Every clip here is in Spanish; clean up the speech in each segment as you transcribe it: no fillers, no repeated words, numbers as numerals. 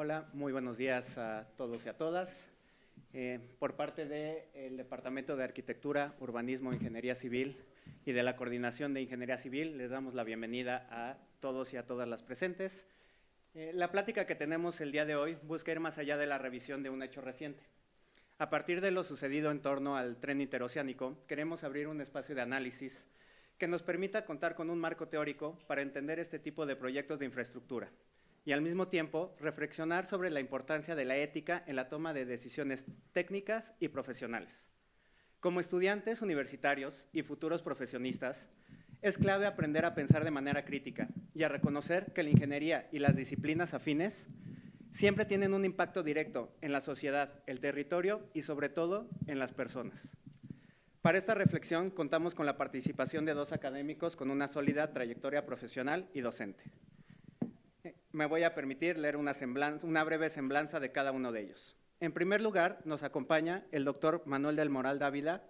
Hola, muy buenos días a todos y a todas. Por parte del Departamento de Arquitectura, Urbanismo, Ingeniería Civil y de la Coordinación de Ingeniería Civil, les damos la bienvenida a todos y a todas las presentes. La plática que tenemos el día de hoy busca ir más allá de la revisión de un hecho reciente. A partir de lo sucedido en torno al tren interoceánico, queremos abrir un espacio de análisis que nos permita contar con un marco teórico para entender este tipo de proyectos de infraestructura y al mismo tiempo reflexionar sobre la importancia de la ética en la toma de decisiones técnicas y profesionales. Como estudiantes universitarios y futuros profesionistas, es clave aprender a pensar de manera crítica y a reconocer que la ingeniería y las disciplinas afines siempre tienen un impacto directo en la sociedad, el territorio y sobre todo en las personas. Para esta reflexión contamos con la participación de dos académicos con una sólida trayectoria profesional y docente. Me voy a permitir leer una breve semblanza de cada uno de ellos. En primer lugar, nos acompaña el doctor Manuel del Moral Dávila.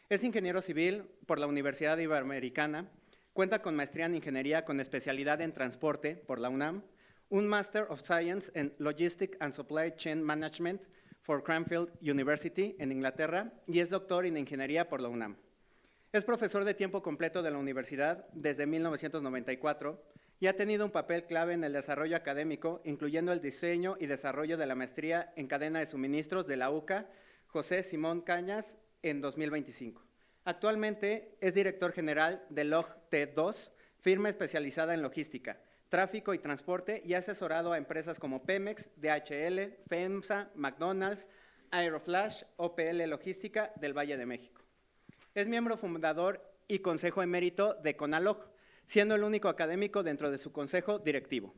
Es ingeniero civil por la Universidad Iberoamericana, cuenta con maestría en ingeniería con especialidad en transporte por la UNAM, un Master of Science en Logistics and Supply Chain Management por Cranfield University en Inglaterra y es doctor en ingeniería por la UNAM. Es profesor de tiempo completo de la universidad desde 1994 y ha tenido un papel clave en el desarrollo académico, incluyendo el diseño y desarrollo de la maestría en cadena de suministros de la UCA José Simón Cañas en 2025. Actualmente es director general de LogT2, firma especializada en logística, tráfico y transporte y ha asesorado a empresas como Pemex, DHL, FEMSA, McDonald's, Aeroflash, OPL Logística del Valle de México. Es miembro fundador y consejo emérito de CONALOG, siendo el único académico dentro de su consejo directivo.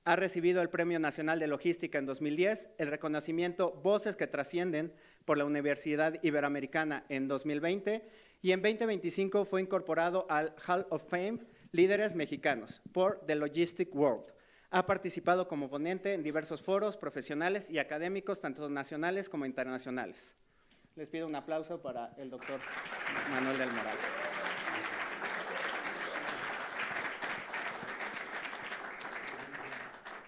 Ha recibido el Premio Nacional de Logística en 2010, el reconocimiento Voces que Trascienden por la Universidad Iberoamericana en 2020 y en 2025 fue incorporado al Hall of Fame Líderes Mexicanos por The Logistic World. Ha participado como ponente en diversos foros profesionales y académicos, tanto nacionales como internacionales. Les pido un aplauso para el doctor Manuel del Moral.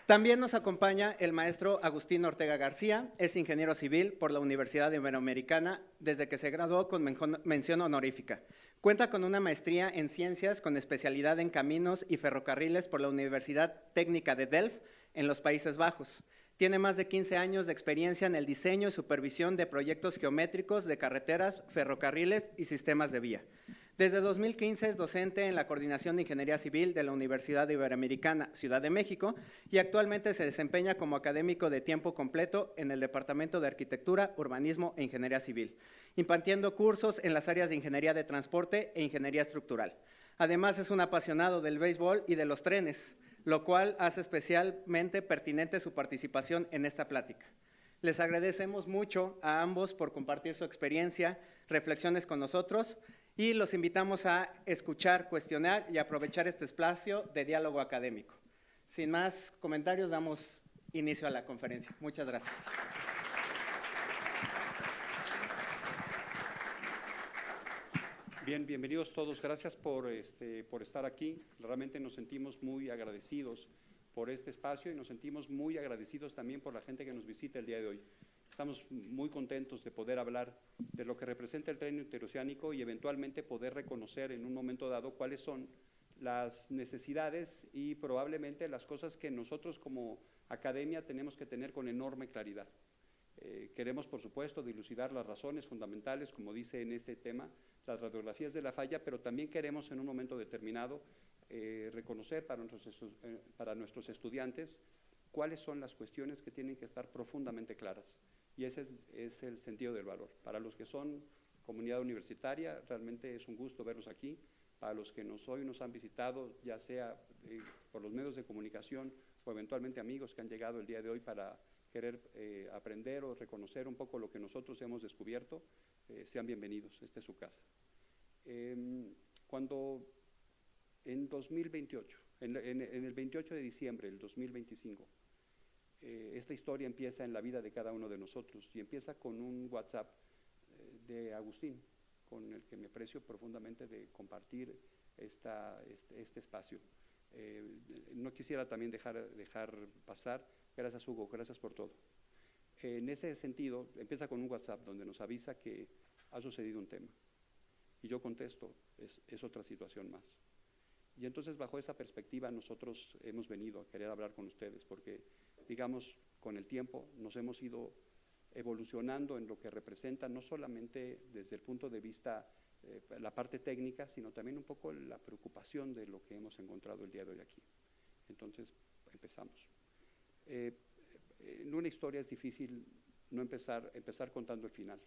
También nos acompaña el maestro Agustín Ortega García, es ingeniero civil por la Universidad Iberoamericana desde que se graduó con mención honorífica. Cuenta con una maestría en ciencias con especialidad en caminos y ferrocarriles por la Universidad Técnica de Delft en los Países Bajos. Tiene más de 15 años de experiencia en el diseño y supervisión de proyectos geométricos de carreteras, ferrocarriles y sistemas de vía. Desde 2015 es docente en la Coordinación de Ingeniería Civil de la Universidad Iberoamericana, Ciudad de México, y actualmente se desempeña como académico de tiempo completo en el Departamento de Arquitectura, Urbanismo e Ingeniería Civil, impartiendo cursos en las áreas de Ingeniería de Transporte e Ingeniería Estructural. Además, es un apasionado del béisbol y de los trenes, lo cual hace especialmente pertinente su participación en esta plática. Les agradecemos mucho a ambos por compartir su experiencia, reflexiones con nosotros, y los invitamos a escuchar, cuestionar y aprovechar este espacio de diálogo académico. Sin más comentarios, damos inicio a la conferencia. Muchas gracias. Bien, bienvenidos todos. Gracias por estar aquí. Realmente nos sentimos muy agradecidos por este espacio y nos sentimos muy agradecidos también por la gente que nos visita el día de hoy. Estamos muy contentos de poder hablar de lo que representa el tren interoceánico y eventualmente poder reconocer en un momento dado cuáles son las necesidades y probablemente las cosas que nosotros como academia tenemos que tener con enorme claridad. Queremos, por supuesto, dilucidar las razones fundamentales, como dice en este tema, las radiografías de la falla, pero también queremos en un momento determinado reconocer para nuestros estudiantes cuáles son las cuestiones que tienen que estar profundamente claras. Y ese es el sentido del valor. Para los que son comunidad universitaria, realmente es un gusto verlos aquí. Para los que hoy nos han visitado, ya sea por los medios de comunicación o eventualmente amigos que han llegado el día de hoy para querer aprender o reconocer un poco lo que nosotros hemos descubierto, sean bienvenidos. Esta es su casa. Cuando en 2028, en el 28 de diciembre del 2025, esta historia empieza en la vida de cada uno de nosotros y empieza con un WhatsApp de Agustín, con el que me aprecio profundamente de compartir este espacio. No quisiera también dejar pasar. Gracias, Hugo, gracias por todo. En ese sentido, empieza con un WhatsApp donde nos avisa que ha sucedido un tema. Y yo contesto, es otra situación más. Y entonces, bajo esa perspectiva, nosotros hemos venido a querer hablar con ustedes, porque, digamos, con el tiempo nos hemos ido evolucionando en lo que representa, no solamente desde el punto de vista, la parte técnica, sino también un poco la preocupación de lo que hemos encontrado el día de hoy aquí. Entonces, empezamos. En una historia es difícil no empezar contando el final,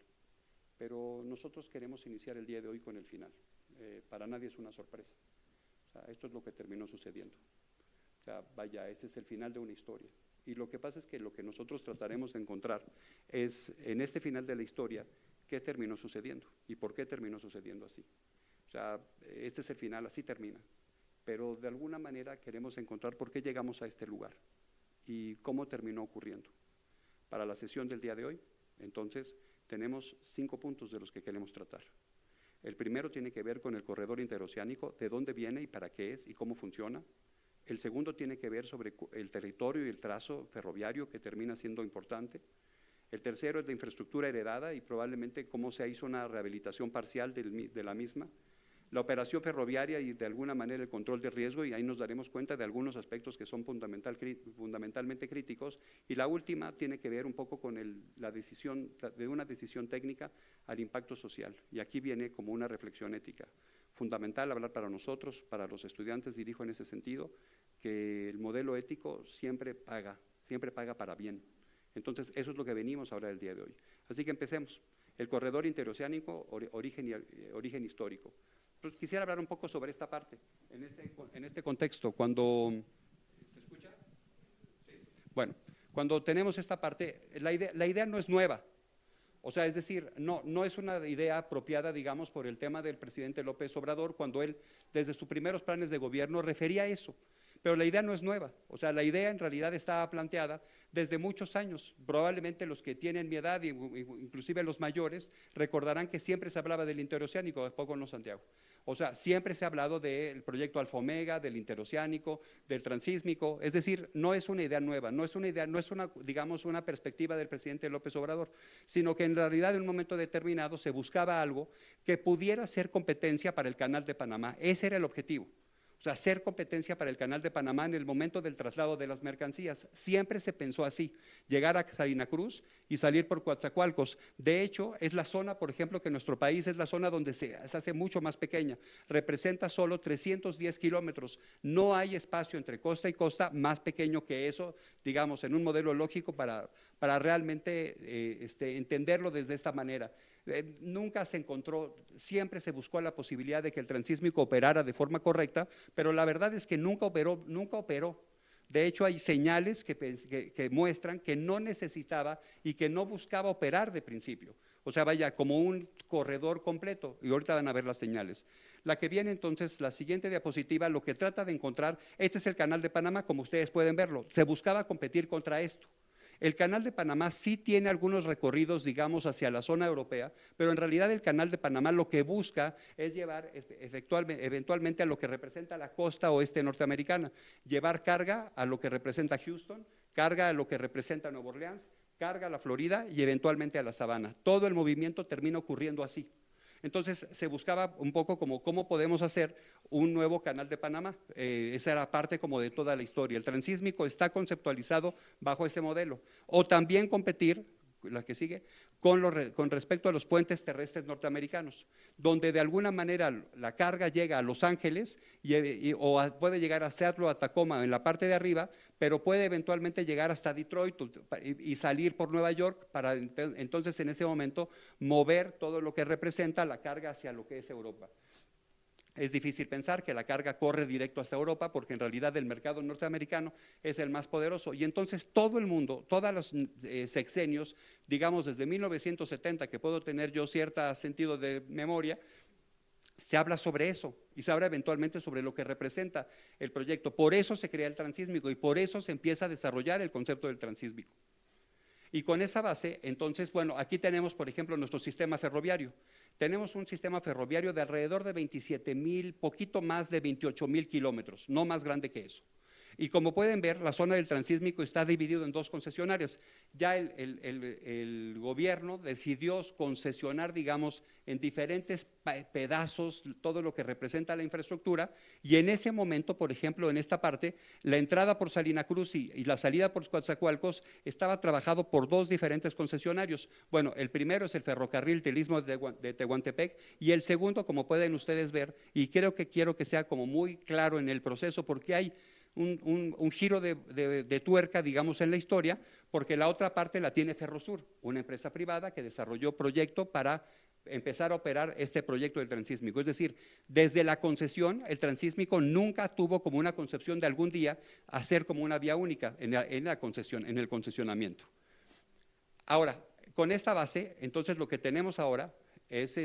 pero nosotros queremos iniciar el día de hoy con el final. Para nadie es una sorpresa. O sea, esto es lo que terminó sucediendo. O sea, vaya, este es el final de una historia. Y lo que pasa es que lo que nosotros trataremos de encontrar es, en este final de la historia, qué terminó sucediendo y por qué terminó sucediendo así. O sea, este es el final, así termina. Pero de alguna manera queremos encontrar por qué llegamos a este lugar y cómo terminó ocurriendo. Para la sesión del día de hoy, entonces, tenemos 5 puntos de los que queremos tratar. El primero tiene que ver con el corredor interoceánico, de dónde viene y para qué es y cómo funciona. El segundo tiene que ver sobre el territorio y el trazo ferroviario, que termina siendo importante. El tercero es la infraestructura heredada y probablemente cómo se hizo una rehabilitación parcial de la misma. La operación ferroviaria y de alguna manera el control de riesgo, y ahí nos daremos cuenta de algunos aspectos que son fundamentalmente críticos. Y la última tiene que ver un poco con de una decisión técnica al impacto social. Y aquí viene como una reflexión ética. Fundamental hablar para nosotros, para los estudiantes, dirijo en ese sentido, que el modelo ético siempre paga para bien. Entonces, eso es lo que venimos a hablar el día de hoy. Así que empecemos. El corredor interoceánico, origen histórico. Entonces, quisiera hablar un poco sobre esta parte, en este contexto, cuando… ¿Se escucha? Sí. Bueno, cuando tenemos esta parte, la idea no es nueva. O sea, es decir, no es una idea apropiada, digamos, por el tema del presidente López Obrador, cuando él, desde sus primeros planes de gobierno, refería a eso. Pero la idea no es nueva, o sea, la idea en realidad estaba planteada desde muchos años. Probablemente los que tienen mi edad, inclusive los mayores, recordarán que siempre se hablaba del interoceánico, poco no, Santiago. O sea, siempre se ha hablado del proyecto Alfa Omega, del interoceánico, del transísmico, es decir, no es una idea nueva, no es digamos, una perspectiva del presidente López Obrador, sino que en realidad en un momento determinado se buscaba algo que pudiera ser competencia para el Canal de Panamá. Ese era el objetivo. O sea, hacer competencia para el Canal de Panamá en el momento del traslado de las mercancías. Siempre se pensó así, llegar a Salina Cruz y salir por Coatzacoalcos. De hecho, es la zona, por ejemplo, que nuestro país es la zona donde se hace mucho más pequeña. Representa solo 310 kilómetros. No hay espacio entre costa y costa más pequeño que eso, digamos, en un modelo lógico para realmente entenderlo desde esta manera. Nunca se encontró, siempre se buscó la posibilidad de que el transísmico operara de forma correcta, pero la verdad es que nunca operó. De hecho, hay señales que muestran que no necesitaba y que no buscaba operar de principio. O sea, vaya, como un corredor completo, y ahorita van a ver las señales. La que viene entonces, la siguiente diapositiva, lo que trata de encontrar, este es el Canal de Panamá, como ustedes pueden verlo, se buscaba competir contra esto. El Canal de Panamá sí tiene algunos recorridos, digamos, hacia la zona europea, pero en realidad el Canal de Panamá lo que busca es llevar eventualmente a lo que representa la costa oeste norteamericana, llevar carga a lo que representa Houston, carga a lo que representa Nueva Orleans, carga a la Florida y eventualmente a la Sabana. Todo el movimiento termina ocurriendo así. Entonces se buscaba un poco como cómo podemos hacer un nuevo Canal de Panamá. Esa era parte como de toda la historia. El transísmico está conceptualizado bajo ese modelo. O también competir, la que sigue, con respecto a los puentes terrestres norteamericanos, donde de alguna manera la carga llega a Los Ángeles o puede llegar a Seattle o a Tacoma en la parte de arriba, pero puede eventualmente llegar hasta Detroit y salir por Nueva York para entonces en ese momento mover todo lo que representa la carga hacia lo que es Europa. Es difícil pensar que la carga corre directo hasta Europa porque en realidad el mercado norteamericano es el más poderoso y entonces todo el mundo, todos los sexenios, digamos desde 1970, que puedo tener yo cierto sentido de memoria, se habla sobre eso y se habla eventualmente sobre lo que representa el proyecto. Por eso se crea el transísmico y por eso se empieza a desarrollar el concepto del transísmico. Y con esa base, entonces, bueno, aquí tenemos, por ejemplo, nuestro sistema ferroviario. tenemos un sistema ferroviario de alrededor de 27,000, poquito más de 28,000 kilómetros, no más grande que eso. Y como pueden ver, la zona del transísmico está dividido en dos concesionarias. Ya el gobierno decidió concesionar, digamos, en diferentes pedazos todo lo que representa la infraestructura, y en ese momento, por ejemplo, en esta parte, la entrada por Salina Cruz y la salida por Coatzacoalcos estaba trabajado por dos diferentes concesionarios. Bueno, el primero es el ferrocarril del Istmo de Tehuantepec, y el segundo, como pueden ustedes ver, y quiero que sea como muy claro en el proceso, porque hay un giro de tuerca, digamos, en la historia, porque la otra parte la tiene Ferrosur, una empresa privada que desarrolló proyecto para empezar a operar este proyecto del transísmico. Es decir, desde la concesión, el transísmico nunca tuvo como una concepción de algún día hacer como una vía única en la concesión, en el concesionamiento. Ahora, con esta base, entonces lo que tenemos ahora es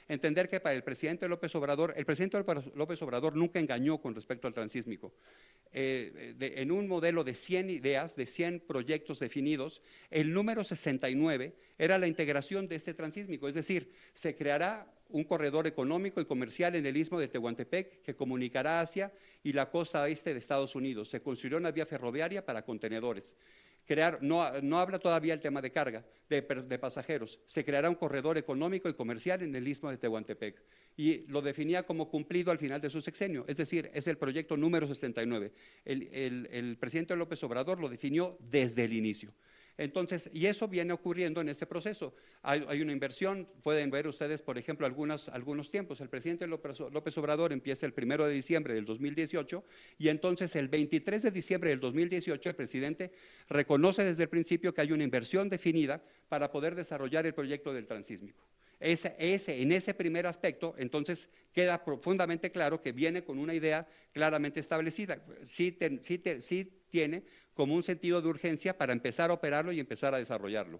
entender que para el presidente López Obrador nunca engañó con respecto al transísmico. En un modelo de 100 ideas, de 100 proyectos definidos, el número 69 era la integración de este transísmico, es decir, se creará un corredor económico y comercial en el Istmo de Tehuantepec que comunicará Asia y la costa este de Estados Unidos. Se construirá una vía ferroviaria para contenedores. No habla todavía el tema de carga, de pasajeros. Se creará un corredor económico y comercial en el Istmo de Tehuantepec, y lo definía como cumplido al final de su sexenio, es decir, es el proyecto número 69. El presidente López Obrador lo definió desde el inicio. Entonces, y eso viene ocurriendo en este proceso. Hay una inversión, pueden ver ustedes, por ejemplo, algunos tiempos. El presidente López Obrador empieza el 1 de diciembre del 2018, y entonces el 23 de diciembre del 2018 el presidente reconoce desde el principio que hay una inversión definida para poder desarrollar el proyecto del transísmico. En ese primer aspecto, entonces, queda profundamente claro que viene con una idea claramente establecida. Sí tiene como un sentido de urgencia para empezar a operarlo y empezar a desarrollarlo.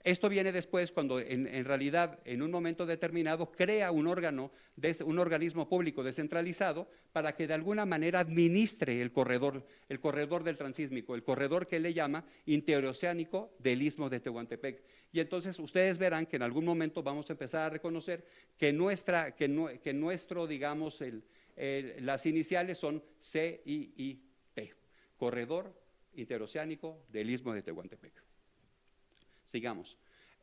Esto viene después cuando en realidad en un momento determinado crea un organismo público descentralizado para que de alguna manera administre el corredor del transísmico, el corredor que le llama interoceánico del Istmo de Tehuantepec. Y entonces ustedes verán que en algún momento vamos a empezar a reconocer que nuestro, digamos, las iniciales son CIIT, Corredor Interoceánico del Istmo de Tehuantepec. Sigamos.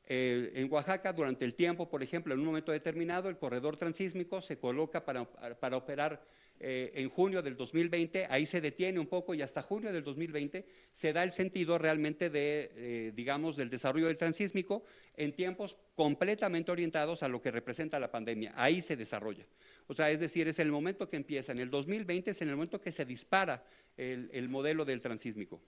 En Oaxaca, durante el tiempo, por ejemplo, en un momento determinado, el corredor transísmico se coloca para operar en junio del 2020, ahí se detiene un poco y hasta junio del 2020 se da el sentido realmente digamos, del desarrollo del transísmico en tiempos completamente orientados a lo que representa la pandemia. Ahí se desarrolla. O sea, es decir, es el momento que empieza. En el 2020 es en el momento que se dispara el modelo del transísmico.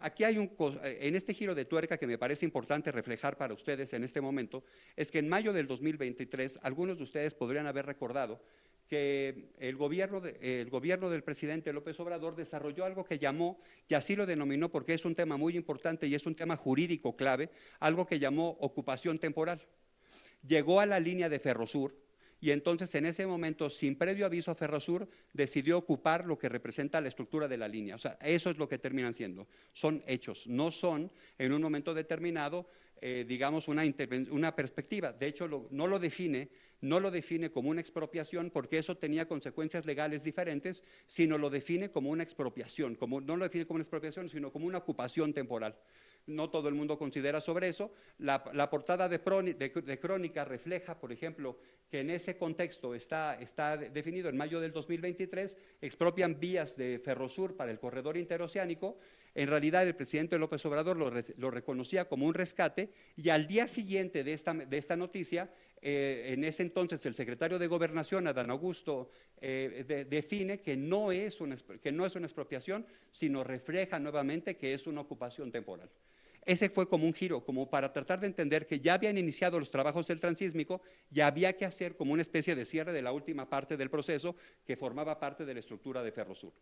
Aquí hay en este giro de tuerca que me parece importante reflejar para ustedes en este momento, es que en mayo del 2023, algunos de ustedes podrían haber recordado que el gobierno del presidente López Obrador desarrolló algo que llamó, y así lo denominó porque es un tema muy importante y es un tema jurídico clave, algo que llamó ocupación temporal. Llegó a la línea de Ferrosur, y entonces en ese momento, sin previo aviso a Ferrosur, decidió ocupar lo que representa la estructura de la línea. O sea, eso es lo que terminan siendo. Son hechos, no son en un momento determinado, digamos, una perspectiva. De hecho, no lo define como una expropiación porque eso tenía consecuencias legales diferentes, sino lo define como una expropiación, no lo define como una expropiación, sino como una ocupación temporal. No todo el mundo considera sobre eso. La portada de Crónica refleja, por ejemplo, que en ese contexto está definido en mayo del 2023, expropian vías de Ferrosur para el corredor interoceánico. En realidad el presidente López Obrador lo reconocía como un rescate, y al día siguiente de esta noticia, en ese entonces el secretario de Gobernación, Adán Augusto, define que no es una expropiación, sino refleja nuevamente que es una ocupación temporal. Ese fue como un giro, como para tratar de entender que ya habían iniciado los trabajos del transísmico, ya había que hacer como una especie de cierre de la última parte del proceso que formaba parte de la estructura de Ferrosur.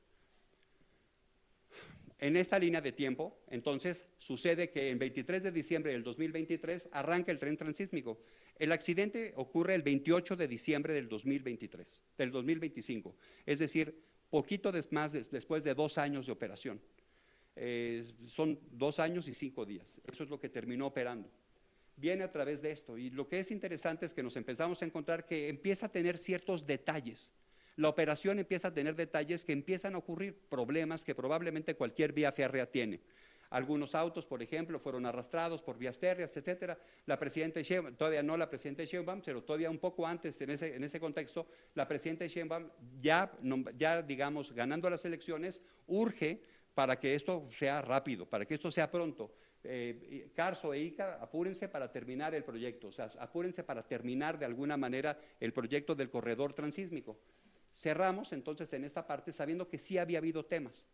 En esta línea de tiempo, entonces, sucede que el 23 de diciembre del 2023 arranca el tren transísmico. El accidente ocurre el 28 de diciembre del 2025, es decir, poquito más después de 2 años de operación. Son 2 años y 5 días, eso es lo que terminó operando. viene a través de esto. Y lo que es interesante es que nos empezamos a encontrar que empieza a tener ciertos detalles. La operación empieza a tener detalles que empiezan a ocurrir, problemas que probablemente cualquier vía férrea tiene. Algunos autos, por ejemplo, fueron arrastrados por vías férreas, etcétera. La presidenta Sheinbaum, todavía no la presidenta Sheinbaum, pero todavía un poco antes, en ese contexto, la presidenta Sheinbaum ya digamos, ganando las elecciones, urge para que esto sea rápido, para que esto sea pronto. Carso e ICA, apúrense para terminar el proyecto, o sea, apúrense para terminar de alguna manera el proyecto del corredor transísmico. Cerramos entonces en esta parte sabiendo que sí había habido temas.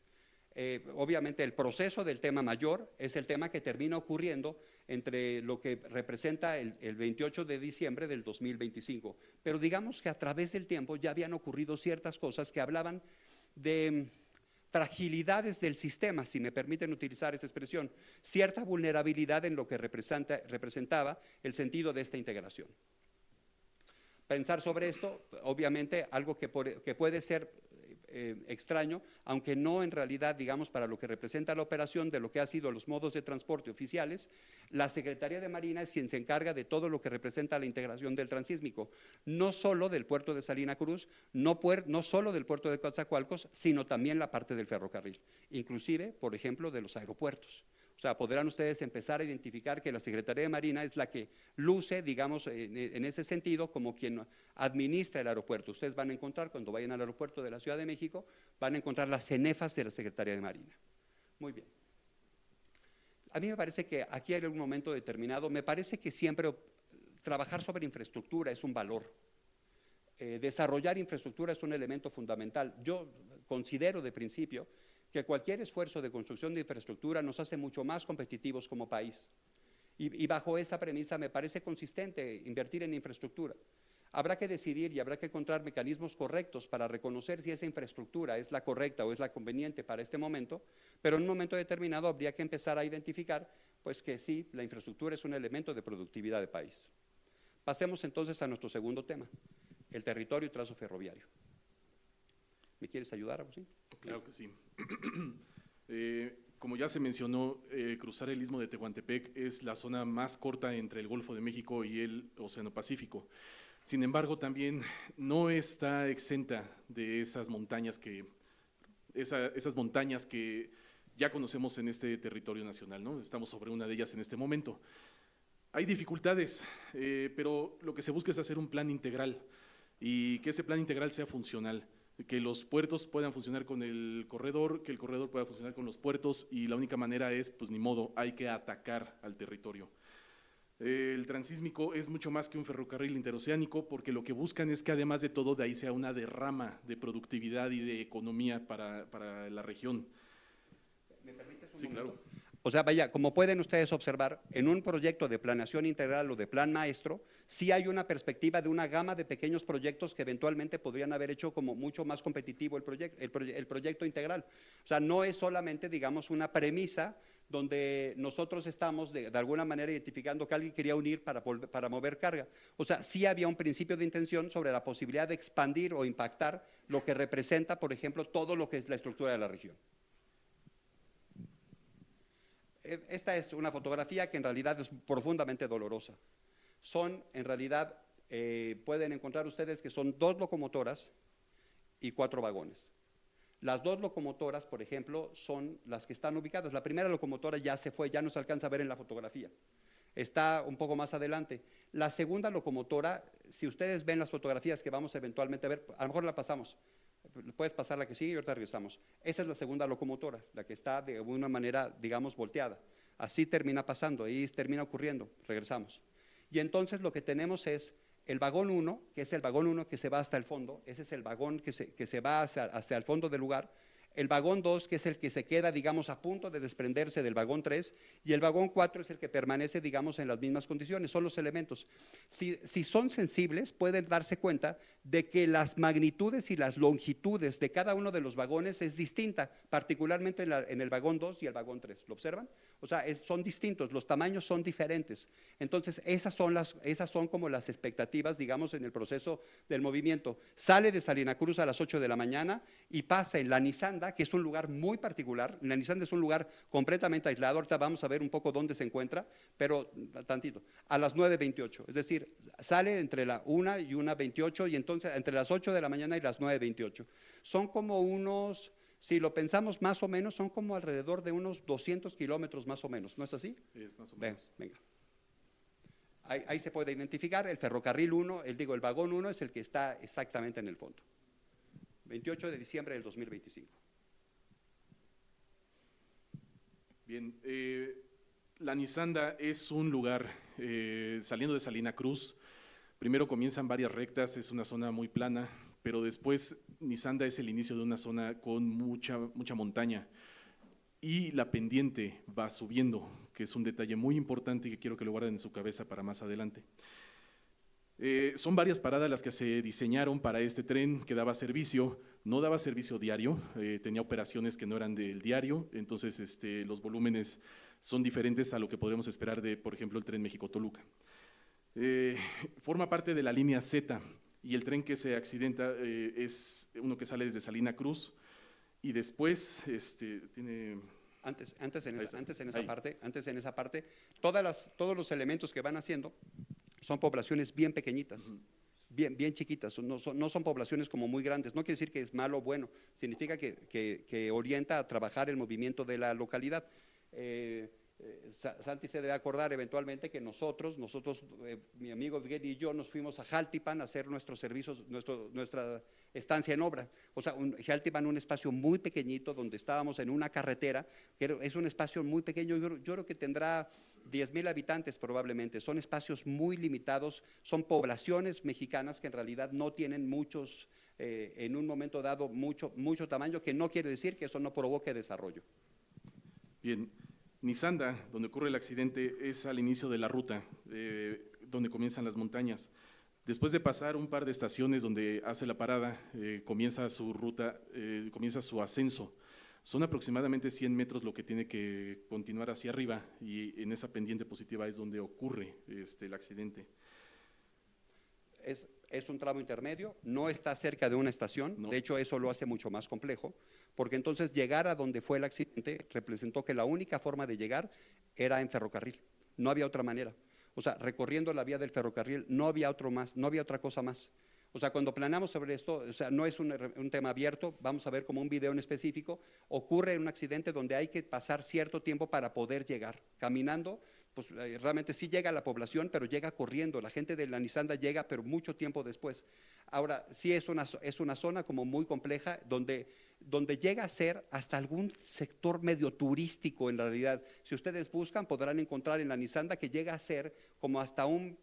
Obviamente el proceso del tema mayor es el tema que termina ocurriendo entre lo que representa el 28 de diciembre del 2025. Pero digamos que a través del tiempo ya habían ocurrido ciertas cosas que hablaban de fragilidades del sistema, si me permiten utilizar esa expresión, cierta vulnerabilidad en lo que representaba el sentido de esta integración. Pensar sobre esto, obviamente, algo que puede ser extraño, aunque no en realidad, digamos, para lo que representa la operación de lo que ha sido los modos de transporte oficiales, la Secretaría de Marina es quien se encarga de todo lo que representa la integración del transísmico, no solo del puerto de Salina Cruz, no solo del puerto de Coatzacoalcos, sino también la parte del ferrocarril, inclusive, por ejemplo, de los aeropuertos. O sea, podrán ustedes empezar a identificar que la Secretaría de Marina es la que luce, digamos, en ese sentido, como quien administra el aeropuerto. Ustedes van a encontrar, cuando vayan al aeropuerto de la Ciudad de México, van a encontrar las cenefas de la Secretaría de Marina. Muy bien. A mí me parece que aquí hay un momento determinado, me parece que siempre trabajar sobre infraestructura es un valor. Desarrollar infraestructura es un elemento fundamental. Yo considero de principio que cualquier esfuerzo de construcción de infraestructura nos hace mucho más competitivos como país. Y bajo esa premisa me parece consistente invertir en infraestructura. Habrá que decidir y habrá que encontrar mecanismos correctos para reconocer si esa infraestructura es la correcta o es la conveniente para este momento, pero en un momento determinado habría que empezar a identificar pues que sí, la infraestructura es un elemento de productividad de país. Pasemos entonces a nuestro segundo tema, el territorio y trazo ferroviario. ¿Me quieres ayudar, Agustín? Claro que sí. Como ya se mencionó, cruzar el Istmo de Tehuantepec es la zona más corta entre el Golfo de México y el Océano Pacífico. Sin embargo, también no está exenta de esas montañas que ya conocemos en este territorio nacional, ¿no? Estamos sobre una de ellas en este momento. Hay dificultades, pero lo que se busca es hacer un plan integral y que ese plan integral sea funcional, que los puertos puedan funcionar con el corredor, que el corredor pueda funcionar con los puertos, y la única manera es, pues ni modo, hay que atacar al territorio. El transísmico es mucho más que un ferrocarril interoceánico, porque lo que buscan es que además de todo de ahí sea una derrama de productividad y de economía para la región. ¿Me permites un Sí, momento? claro. O sea, vaya, como pueden ustedes observar, en un proyecto de planeación integral o de plan maestro, sí hay una perspectiva de una gama de pequeños proyectos que eventualmente podrían haber hecho como mucho más competitivo el proyecto integral. O sea, no es solamente, digamos, una premisa donde nosotros estamos de alguna manera identificando que alguien quería unir para mover carga. O sea, sí había un principio de intención sobre la posibilidad de expandir o impactar lo que representa, por ejemplo, todo lo que es la estructura de la región. Esta es una fotografía que en realidad es profundamente dolorosa. Son, en realidad, pueden encontrar ustedes que son 2 locomotoras y 4 vagones. Las 2 locomotoras, por ejemplo, son las que están ubicadas. La primera locomotora ya se fue, ya no se alcanza a ver en la fotografía. Está un poco más adelante. La segunda locomotora, si ustedes ven las fotografías que vamos eventualmente a ver, a lo mejor la pasamos. Puedes pasar la que sigue y ahorita regresamos. Esa es la segunda locomotora, la que está de alguna manera, digamos, volteada. Así termina pasando, ahí termina ocurriendo. Regresamos. Y entonces lo que tenemos es el vagón 1, que es el vagón 1 que se va hasta el fondo, ese es el vagón que se va hasta el fondo del lugar. El vagón 2, que es el que se queda, digamos, a punto de desprenderse del vagón 3, y el vagón 4 es el que permanece, digamos, en las mismas condiciones, son los elementos. Si son sensibles, pueden darse cuenta de que las magnitudes y las longitudes de cada uno de los vagones es distinta, particularmente en el vagón 2 y el vagón 3. ¿Lo observan? O sea, son distintos, los tamaños son diferentes. Entonces, esas son como las expectativas, digamos, en el proceso del movimiento. Sale de Salina Cruz a las 8 de la mañana y pasa en la Nissan Nisanda, que es un lugar muy particular. La Nisanda es un lugar completamente aislado. Ahorita vamos a ver un poco dónde se encuentra, pero tantito, a las 9:28. Es decir, sale entre la 1 y 1:28 y entonces entre las 8 de la mañana y las 9:28. Son como unos, si lo pensamos más o menos, son como alrededor de unos 200 kilómetros más o menos. ¿No es así? Es más o menos. Venga. Ahí se puede identificar el ferrocarril 1, el vagón 1 es el que está exactamente en el fondo. 28 de diciembre del 2025. Bien, la Nisanda es un lugar, saliendo de Salina Cruz, primero comienzan varias rectas, es una zona muy plana, pero después Nisanda es el inicio de una zona con mucha montaña y la pendiente va subiendo, que es un detalle muy importante y que quiero que lo guarden en su cabeza para más adelante. Son varias paradas las que se diseñaron para este tren que daba servicio, no daba servicio diario, tenía operaciones que no eran del diario, entonces los volúmenes son diferentes a lo que podríamos esperar de, por ejemplo, el tren México-Toluca. Forma parte de la línea Z y el tren que se accidenta es uno que sale desde Salina Cruz y después tiene… Antes en esa parte, todos los elementos que van haciendo son poblaciones bien pequeñitas, bien chiquitas, no son poblaciones como muy grandes. No quiere decir que es malo o bueno, significa que orienta a trabajar el movimiento de la localidad. Santi se debe acordar eventualmente que nosotros mi amigo Evgeny y yo nos fuimos a Jaltipan a hacer nuestros servicios, nuestra estancia en obra. O sea, Jaltipan, un espacio muy pequeñito donde estábamos en una carretera, que es un espacio muy pequeño, yo creo que tendrá 10,000 habitantes probablemente, son espacios muy limitados, son poblaciones mexicanas que en realidad no tienen muchos, en un momento dado, mucho tamaño, que no quiere decir que eso no provoque desarrollo. Bien. Nisanda, donde ocurre el accidente, es al inicio de la ruta, donde comienzan las montañas. Después de pasar un par de estaciones donde hace la parada, comienza su ruta, comienza su ascenso. Son aproximadamente 100 metros lo que tiene que continuar hacia arriba y en esa pendiente positiva es donde ocurre el accidente. Es un tramo intermedio, no está cerca de una estación, no. De hecho eso lo hace mucho más complejo, porque entonces llegar a donde fue el accidente representó que la única forma de llegar era en ferrocarril, no había otra manera. O sea, recorriendo la vía del ferrocarril no había otra cosa más. O sea, cuando planeamos sobre esto, o sea, no es un tema abierto, vamos a ver como un video en específico, ocurre un accidente donde hay que pasar cierto tiempo para poder llegar, caminando. Pues realmente sí llega a la población, pero llega corriendo. La gente de la Nisanda llega, pero mucho tiempo después. Ahora, sí es una zona como muy compleja, donde llega a ser hasta algún sector medio turístico en realidad. Si ustedes buscan, podrán encontrar en la Nisanda que llega a ser como hasta un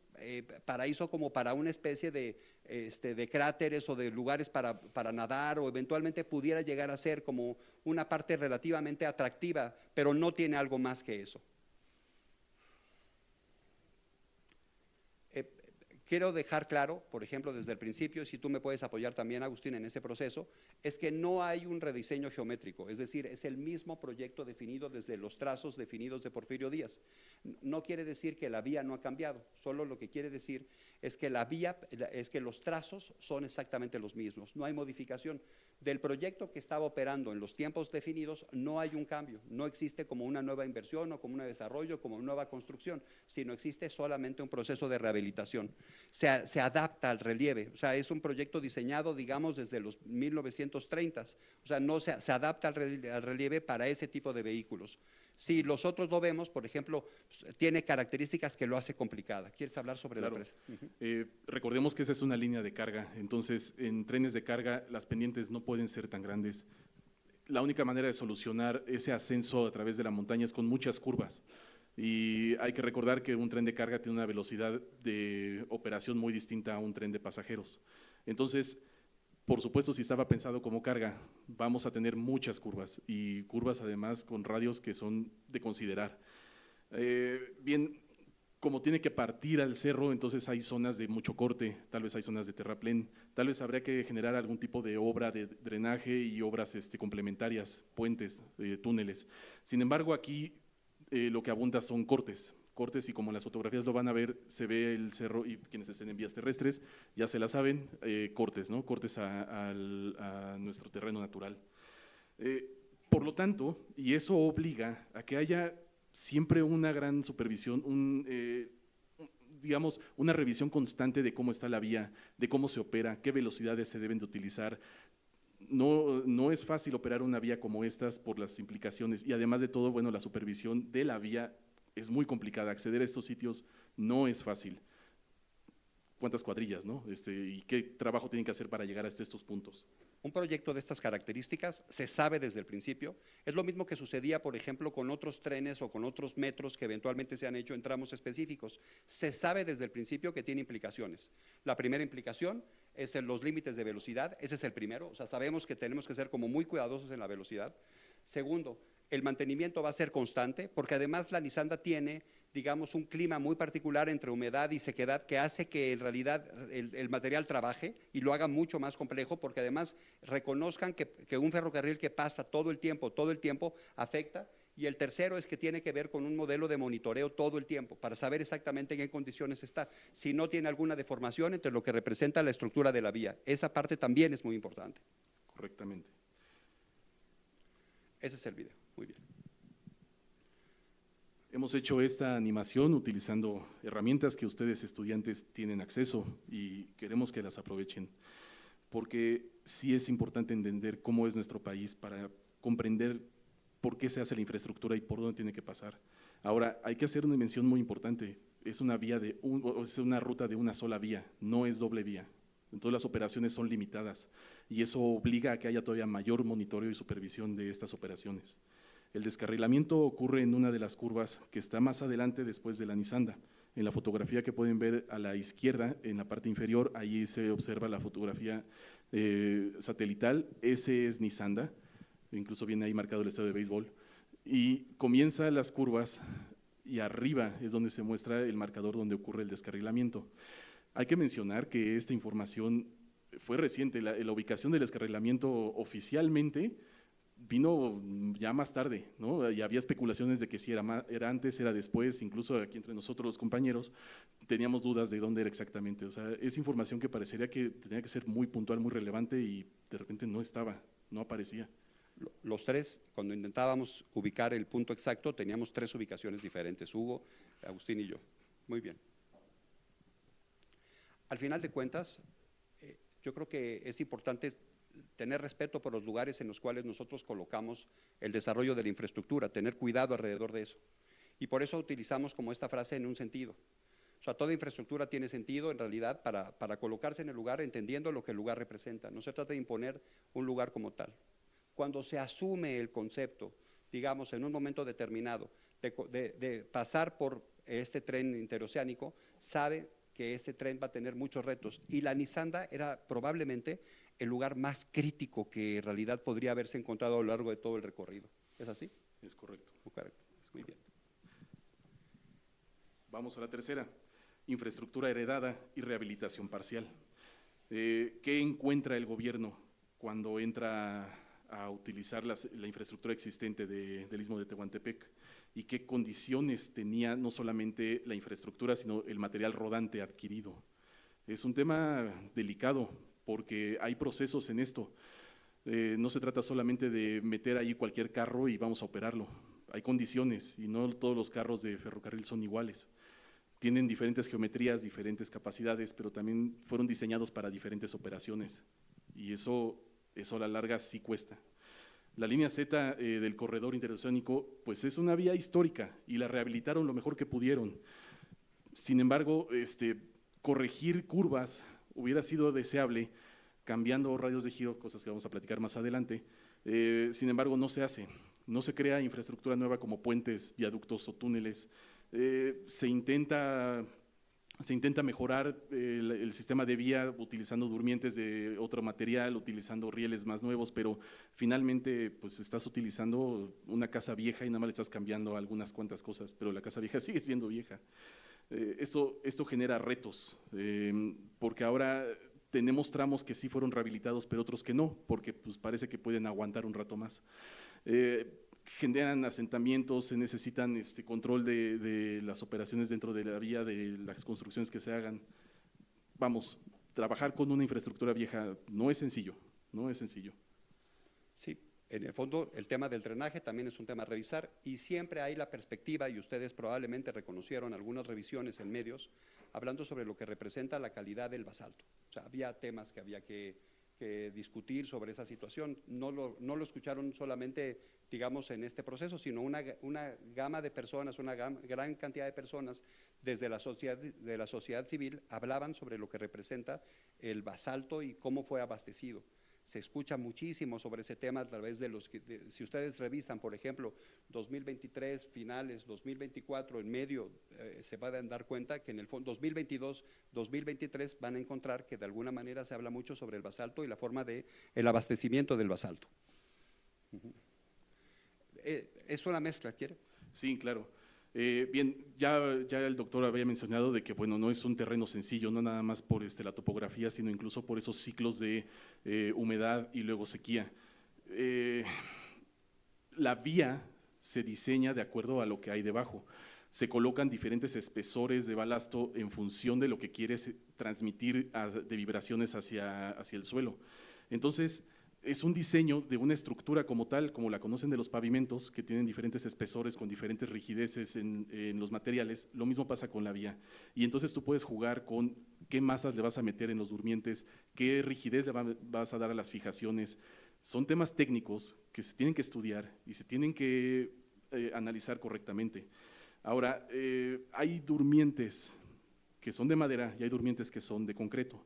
paraíso, como para una especie de cráteres o de lugares para nadar, o eventualmente pudiera llegar a ser como una parte relativamente atractiva, pero no tiene algo más que eso. Quiero dejar claro, por ejemplo, desde el principio, si tú me puedes apoyar también, Agustín, en ese proceso, es que no hay un rediseño geométrico, es decir, es el mismo proyecto definido desde los trazos definidos de Porfirio Díaz. No quiere decir que la vía no ha cambiado, solo lo que quiere decir es que los trazos son exactamente los mismos, no hay modificación. Del proyecto que estaba operando en los tiempos definidos no hay un cambio, no existe como una nueva inversión o como un desarrollo, como una nueva construcción, sino existe solamente un proceso de rehabilitación. Se adapta al relieve, o sea, es un proyecto diseñado, digamos, desde los 1930s, o sea, no se adapta al relieve para ese tipo de vehículos. Si los otros lo vemos, por ejemplo, tiene características que lo hace complicada. ¿Quieres hablar sobre la presa? Recordemos que esa es una línea de carga, entonces en trenes de carga las pendientes no pueden ser tan grandes. La única manera de solucionar ese ascenso a través de la montaña es con muchas curvas. Y hay que recordar que un tren de carga tiene una velocidad de operación muy distinta a un tren de pasajeros. Entonces, por supuesto, si estaba pensado como carga, vamos a tener muchas curvas y curvas además con radios que son de considerar. Bien, como tiene que partir al cerro, entonces hay zonas de mucho corte, tal vez hay zonas de terraplén, tal vez habría que generar algún tipo de obra de drenaje y obras complementarias, puentes, túneles. Sin embargo, aquí lo que abunda son cortes y como en las fotografías lo van a ver, se ve el cerro y quienes estén en vías terrestres ya se la saben, cortes, ¿no? Cortes a nuestro terreno natural. Por lo tanto, y eso obliga a que haya siempre una gran supervisión, digamos, una revisión constante de cómo está la vía, de cómo se opera, qué velocidades se deben de utilizar. No es fácil operar una vía como estas por las implicaciones y además de todo, bueno, la supervisión de la vía es muy complicada. Acceder a estos sitios no es fácil. ¿Cuántas cuadrillas, no? ¿Y qué trabajo tienen que hacer para llegar hasta estos puntos? Un proyecto de estas características se sabe desde el principio. Es lo mismo que sucedía, por ejemplo, con otros trenes o con otros metros que eventualmente se han hecho en tramos específicos. Se sabe desde el principio que tiene implicaciones. La primera implicación es en los límites de velocidad, ese es el primero, o sea, sabemos que tenemos que ser como muy cuidadosos en la velocidad. Segundo, el mantenimiento va a ser constante, porque además la Nisanda tiene, digamos, un clima muy particular entre humedad y sequedad que hace que en realidad el material trabaje y lo haga mucho más complejo, porque además reconozcan que un ferrocarril que pasa todo el tiempo afecta. Y el tercero es que tiene que ver con un modelo de monitoreo todo el tiempo, para saber exactamente en qué condiciones está, si no tiene alguna deformación entre lo que representa la estructura de la vía. Esa parte también es muy importante. Correctamente. Ese es el video, muy bien. Hemos hecho esta animación utilizando herramientas que ustedes estudiantes tienen acceso y queremos que las aprovechen, porque sí es importante entender cómo es nuestro país para comprender por qué se hace la infraestructura y por dónde tiene que pasar. Ahora, hay que hacer una mención muy importante, es una ruta de una sola vía, no es doble vía. Entonces las operaciones son limitadas y eso obliga a que haya todavía mayor monitoreo y supervisión de estas operaciones. El descarrilamiento ocurre en una de las curvas que está más adelante después de la Nisanda. En la fotografía que pueden ver a la izquierda, en la parte inferior, ahí se observa la fotografía satelital, ese es Nisanda, incluso viene ahí marcado el estadio de béisbol, y comienza las curvas y arriba es donde se muestra el marcador donde ocurre el descarrilamiento. Hay que mencionar que esta información fue reciente, la ubicación del descarrilamiento oficialmente vino ya más tarde, ¿no? Y había especulaciones de que si era antes, era después, incluso aquí entre nosotros los compañeros teníamos dudas de dónde era exactamente. O sea, es información que parecería que tenía que ser muy puntual, muy relevante y de repente no estaba, no aparecía. Los tres, cuando intentábamos ubicar el punto exacto, teníamos tres ubicaciones diferentes, Hugo, Agustín y yo. Muy bien. Al final de cuentas, yo creo que es importante tener respeto por los lugares en los cuales nosotros colocamos el desarrollo de la infraestructura, tener cuidado alrededor de eso. Y por eso utilizamos como esta frase en un sentido. O sea, toda infraestructura tiene sentido en realidad para colocarse en el lugar entendiendo lo que el lugar representa. No se trata de imponer un lugar como tal. Cuando se asume el concepto, digamos, en un momento determinado, de pasar por este tren interoceánico, sabe que este tren va a tener muchos retos. Y la Nisanda era probablemente el lugar más crítico que en realidad podría haberse encontrado a lo largo de todo el recorrido. ¿Es así? Es correcto. Muy bien. Vamos a la tercera, infraestructura heredada y rehabilitación parcial. ¿Qué encuentra el gobierno cuando entra a utilizar la infraestructura existente del Istmo de Tehuantepec? ¿Y qué condiciones tenía no solamente la infraestructura, sino el material rodante adquirido? Es un tema delicado porque hay procesos en esto. No se trata solamente de meter ahí cualquier carro y vamos a operarlo. Hay condiciones y no todos los carros de ferrocarril son iguales. Tienen diferentes geometrías, diferentes capacidades, pero también fueron diseñados para diferentes operaciones y eso a la larga sí cuesta. La línea Z del corredor interoceánico pues es una vía histórica y la rehabilitaron lo mejor que pudieron. Sin embargo, corregir curvas hubiera sido deseable cambiando radios de giro, cosas que vamos a platicar más adelante. Sin embargo, no se hace. No se crea infraestructura nueva como puentes, viaductos o túneles. Se intenta mejorar el sistema de vía utilizando durmientes de otro material, utilizando rieles más nuevos, pero finalmente pues estás utilizando una casa vieja y nada más le estás cambiando algunas cuantas cosas, pero la casa vieja sigue siendo vieja. Esto genera retos, porque ahora tenemos tramos que sí fueron rehabilitados, pero otros que no, porque pues parece que pueden aguantar un rato más. Generan asentamientos, se necesitan control de las operaciones dentro de la vía, de las construcciones que se hagan. Vamos, trabajar con una infraestructura vieja no es sencillo, no es sencillo. Sí, En el fondo, el tema del drenaje también es un tema a revisar y siempre hay la perspectiva, y ustedes probablemente reconocieron algunas revisiones en medios, hablando sobre lo que representa la calidad del basalto. O sea, había temas que había que discutir sobre esa situación. No lo escucharon solamente, digamos, en este proceso, sino una gama de personas, una gran cantidad de personas desde la sociedad civil hablaban sobre lo que representa el basalto y cómo fue abastecido. Se escucha muchísimo sobre ese tema a través de si ustedes revisan, por ejemplo, 2023 finales, 2024 en medio, se van a dar cuenta que en el fondo 2022, 2023 van a encontrar que de alguna manera se habla mucho sobre el basalto y la forma de el abastecimiento del basalto. Es una mezcla, ¿quiere? Sí, claro. Bien, ya el doctor había mencionado de que, bueno, no es un terreno sencillo, no nada más por la topografía, sino incluso por esos ciclos de humedad y luego sequía. La vía se diseña de acuerdo a lo que hay debajo. Se colocan diferentes espesores de balasto en función de lo que quieres transmitir de vibraciones hacia el suelo. Entonces, es un diseño de una estructura como tal, como la conocen de los pavimentos, que tienen diferentes espesores con diferentes rigideces en los materiales. Lo mismo pasa con la vía. Y entonces tú puedes jugar con qué masas le vas a meter en los durmientes, qué rigidez le vas a dar a las fijaciones. Son temas técnicos que se tienen que estudiar y se tienen que analizar correctamente. Ahora, hay durmientes que son de madera y hay durmientes que son de concreto.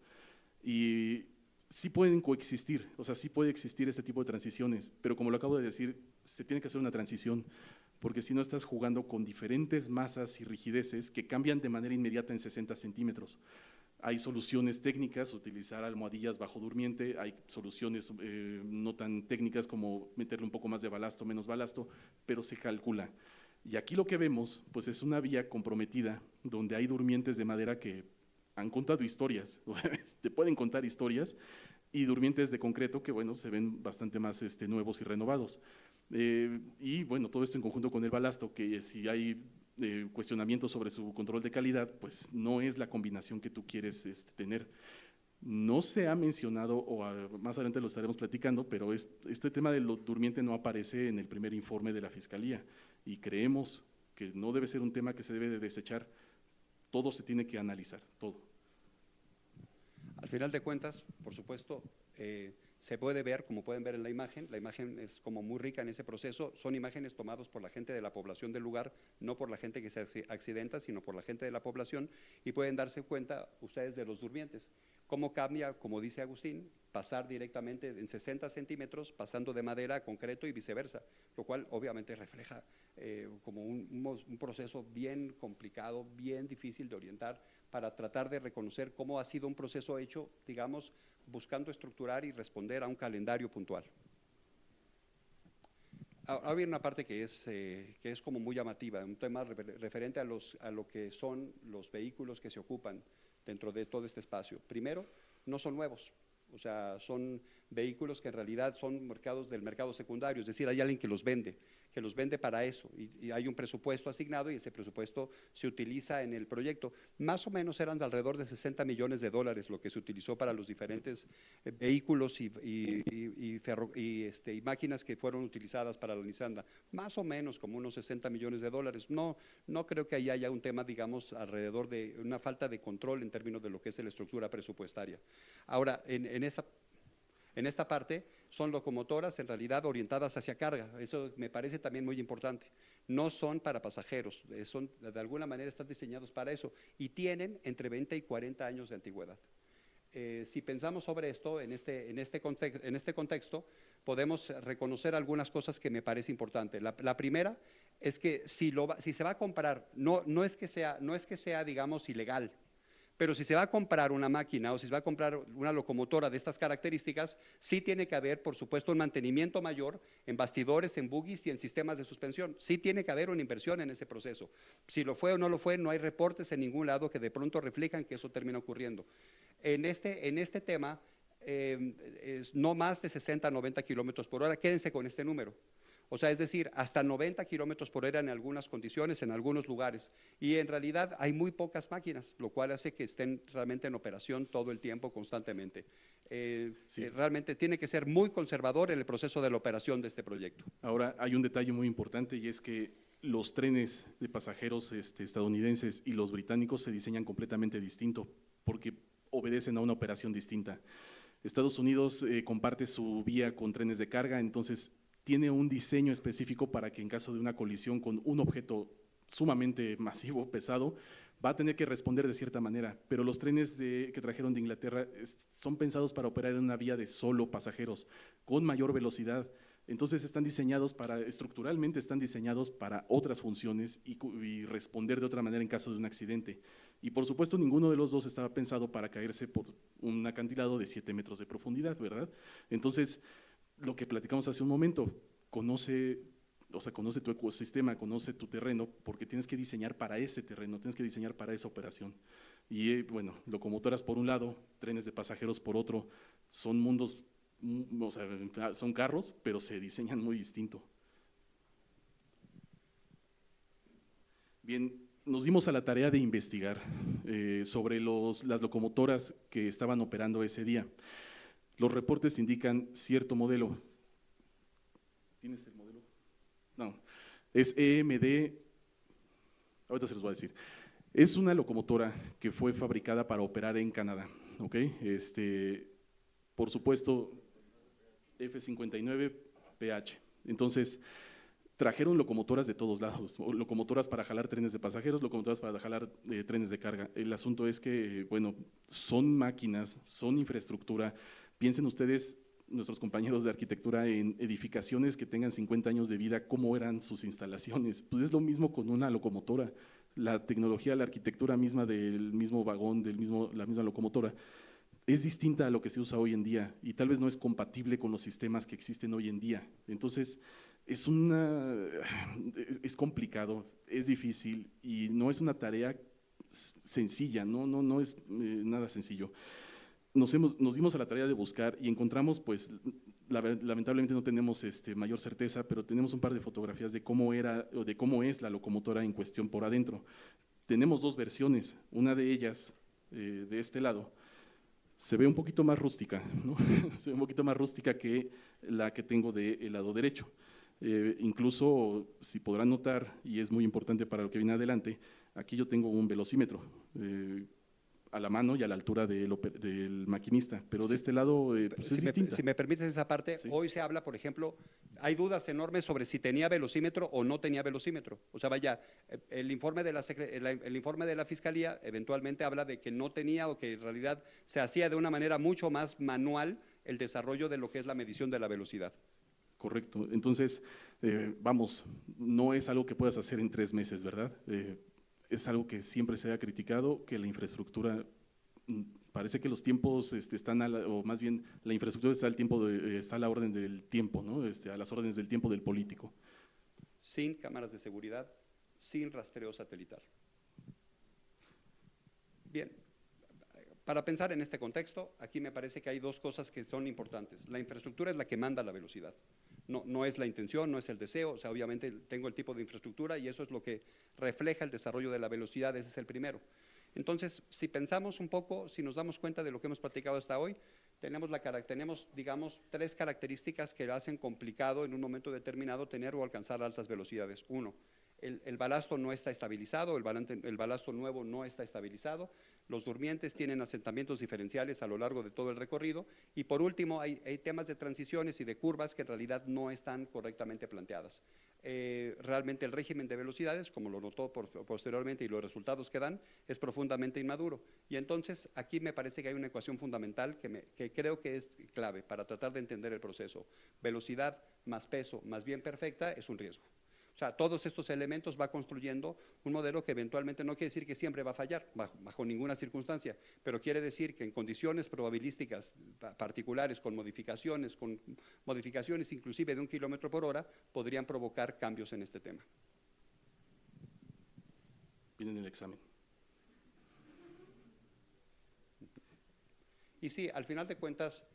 Y sí pueden coexistir, o sea, sí puede existir este tipo de transiciones, pero como lo acabo de decir, se tiene que hacer una transición, porque si no estás jugando con diferentes masas y rigideces que cambian de manera inmediata en 60 centímetros. Hay soluciones técnicas, utilizar almohadillas bajo durmiente, hay soluciones no tan técnicas como meterle un poco más de balasto, menos balasto, pero se calcula. Y aquí lo que vemos, pues es una vía comprometida, donde hay durmientes de madera que han contado historias, te pueden contar historias, y durmientes de concreto que, bueno, se ven bastante más nuevos y renovados. Y bueno, todo esto en conjunto con el balasto, que si hay cuestionamientos sobre su control de calidad, pues no es la combinación que tú quieres tener. No se ha mencionado, más adelante lo estaremos platicando, pero este tema del durmiente no aparece en el primer informe de la Fiscalía, y creemos que no debe ser un tema que se debe de desechar. Todo se tiene que analizar, todo. Al final de cuentas, por supuesto, se puede ver, como pueden ver en la imagen es como muy rica en ese proceso, son imágenes tomadas por la gente de la población del lugar, no por la gente que se accidenta, sino por la gente de la población, y pueden darse cuenta ustedes de los durmientes. Cómo cambia, como dice Agustín, pasar directamente en 60 centímetros, pasando de madera a concreto y viceversa, lo cual obviamente refleja como un proceso bien complicado, bien difícil de orientar, para tratar de reconocer cómo ha sido un proceso hecho, digamos, buscando estructurar y responder a un calendario puntual. Ahora viene una parte que es como muy llamativa, un tema referente a lo que son los vehículos que se ocupan dentro de todo este espacio. Primero, no son nuevos, o sea, son vehículos que en realidad son del mercado secundario, es decir, hay alguien que los vende para eso, y hay un presupuesto asignado y ese presupuesto se utiliza en el proyecto. Más o menos eran de alrededor de $60 millones lo que se utilizó para los diferentes vehículos y máquinas que fueron utilizadas para la Nisanda, más o menos como unos $60 millones. No creo que ahí haya un tema, digamos, alrededor de una falta de control en términos de lo que es la estructura presupuestaria. Ahora, en esta parte son locomotoras en realidad orientadas hacia carga, eso me parece también muy importante. No son para pasajeros, de alguna manera están diseñados para eso y tienen entre 20 y 40 años de antigüedad. Si pensamos sobre esto, en este contexto, podemos reconocer algunas cosas que me parece importante. La primera es que si se va a comprar, no es que sea, digamos, ilegal, pero si se va a comprar una máquina o si se va a comprar una locomotora de estas características, sí tiene que haber, por supuesto, un mantenimiento mayor en bastidores, en bogies y en sistemas de suspensión. Sí tiene que haber una inversión en ese proceso. Si lo fue o no lo fue, no hay reportes en ningún lado que de pronto reflejan que eso termina ocurriendo. En este tema, no más de 60 a 90 kilómetros por hora, quédense con este número. O sea, es decir, hasta 90 kilómetros por hora en algunas condiciones, en algunos lugares. Y en realidad hay muy pocas máquinas, lo cual hace que estén realmente en operación todo el tiempo, constantemente. Sí. Realmente tiene que ser muy conservador en el proceso de la operación de este proyecto. Ahora, hay un detalle muy importante y es que los trenes de pasajeros estadounidenses y los británicos se diseñan completamente distinto porque obedecen a una operación distinta. Estados Unidos comparte su vía con trenes de carga, entonces tiene un diseño específico para que en caso de una colisión con un objeto sumamente masivo, pesado, va a tener que responder de cierta manera, pero los trenes que trajeron de Inglaterra son pensados para operar en una vía de solo pasajeros, con mayor velocidad. Entonces estructuralmente están diseñados para otras funciones y responder de otra manera en caso de un accidente. Y por supuesto ninguno de los dos estaba pensado para caerse por un acantilado de 7 metros de profundidad, ¿verdad? Entonces, lo que platicamos hace un momento, conoce tu ecosistema, conoce tu terreno, porque tienes que diseñar para ese terreno, tienes que diseñar para esa operación. Y bueno, locomotoras por un lado, trenes de pasajeros por otro, son mundos, o sea, son carros, pero se diseñan muy distinto. Bien, nos dimos a la tarea de investigar sobre las locomotoras que estaban operando ese día. Los reportes indican cierto modelo. ¿Tienes el modelo? No, es EMD, ahorita se los voy a decir. Es una locomotora que fue fabricada para operar en Canadá, ¿ok? Por supuesto, F59PH. Entonces, trajeron locomotoras de todos lados, locomotoras para jalar trenes de pasajeros, locomotoras para jalar trenes de carga. El asunto es que, bueno, son máquinas, son infraestructura. Piensen ustedes, nuestros compañeros de arquitectura, en edificaciones que tengan 50 años de vida, ¿cómo eran sus instalaciones? Pues es lo mismo con una locomotora. La tecnología, la arquitectura misma del mismo vagón, la misma locomotora, es distinta a lo que se usa hoy en día y tal vez no es compatible con los sistemas que existen hoy en día. Entonces, es complicado, es difícil y no es una tarea sencilla, no es nada sencillo. Nos dimos a la tarea de buscar y encontramos, pues, lamentablemente no tenemos mayor certeza, pero tenemos un par de fotografías de cómo era o de cómo es la locomotora en cuestión por adentro. Tenemos dos versiones, una de ellas, de este lado, se ve un poquito más rústica, ¿no? Se ve un poquito más rústica que la que tengo del lado derecho. Incluso, si podrán notar, y es muy importante para lo que viene adelante, aquí yo tengo un velocímetro a la mano y a la altura del maquinista, pero de este lado pues es distinta. Si me permites esa parte, Sí. Hoy se habla, por ejemplo, hay dudas enormes sobre si tenía velocímetro o no tenía velocímetro. O sea, vaya, el informe de la Fiscalía eventualmente habla de que no tenía o que en realidad se hacía de una manera mucho más manual el desarrollo de lo que es la medición de la velocidad. Correcto. Entonces, vamos, no es algo que puedas hacer en 3 meses, ¿verdad? Es algo que siempre se ha criticado, que la infraestructura, parece que los tiempos están, o más bien la infraestructura está a la orden del tiempo, ¿no? A las órdenes del tiempo del político. Sin cámaras de seguridad, sin rastreo satelital. Bien, para pensar en este contexto, aquí me parece que hay dos cosas que son importantes. La infraestructura es la que manda la velocidad. No es la intención, no es el deseo, o sea, obviamente tengo el tipo de infraestructura y eso es lo que refleja el desarrollo de la velocidad, ese es el primero. Entonces, si pensamos un poco, si nos damos cuenta de lo que hemos platicado hasta hoy, tenemos, digamos, 3 características que hacen complicado en un momento determinado tener o alcanzar altas velocidades. Uno, el balasto no está estabilizado, el balasto nuevo no está estabilizado, los durmientes tienen asentamientos diferenciales a lo largo de todo el recorrido y por último hay temas de transiciones y de curvas que en realidad no están correctamente planteadas. Realmente el régimen de velocidades, como lo notó posteriormente y los resultados que dan, es profundamente inmaduro y entonces aquí me parece que hay una ecuación fundamental que creo que es clave para tratar de entender el proceso. Velocidad más peso más bien perfecta es un riesgo. O sea, todos estos elementos va construyendo un modelo que eventualmente no quiere decir que siempre va a fallar, bajo ninguna circunstancia, pero quiere decir que en condiciones probabilísticas particulares, con modificaciones inclusive de 1 kilómetro por hora, podrían provocar cambios en este tema. Viene en el examen. Y sí, al final de cuentas,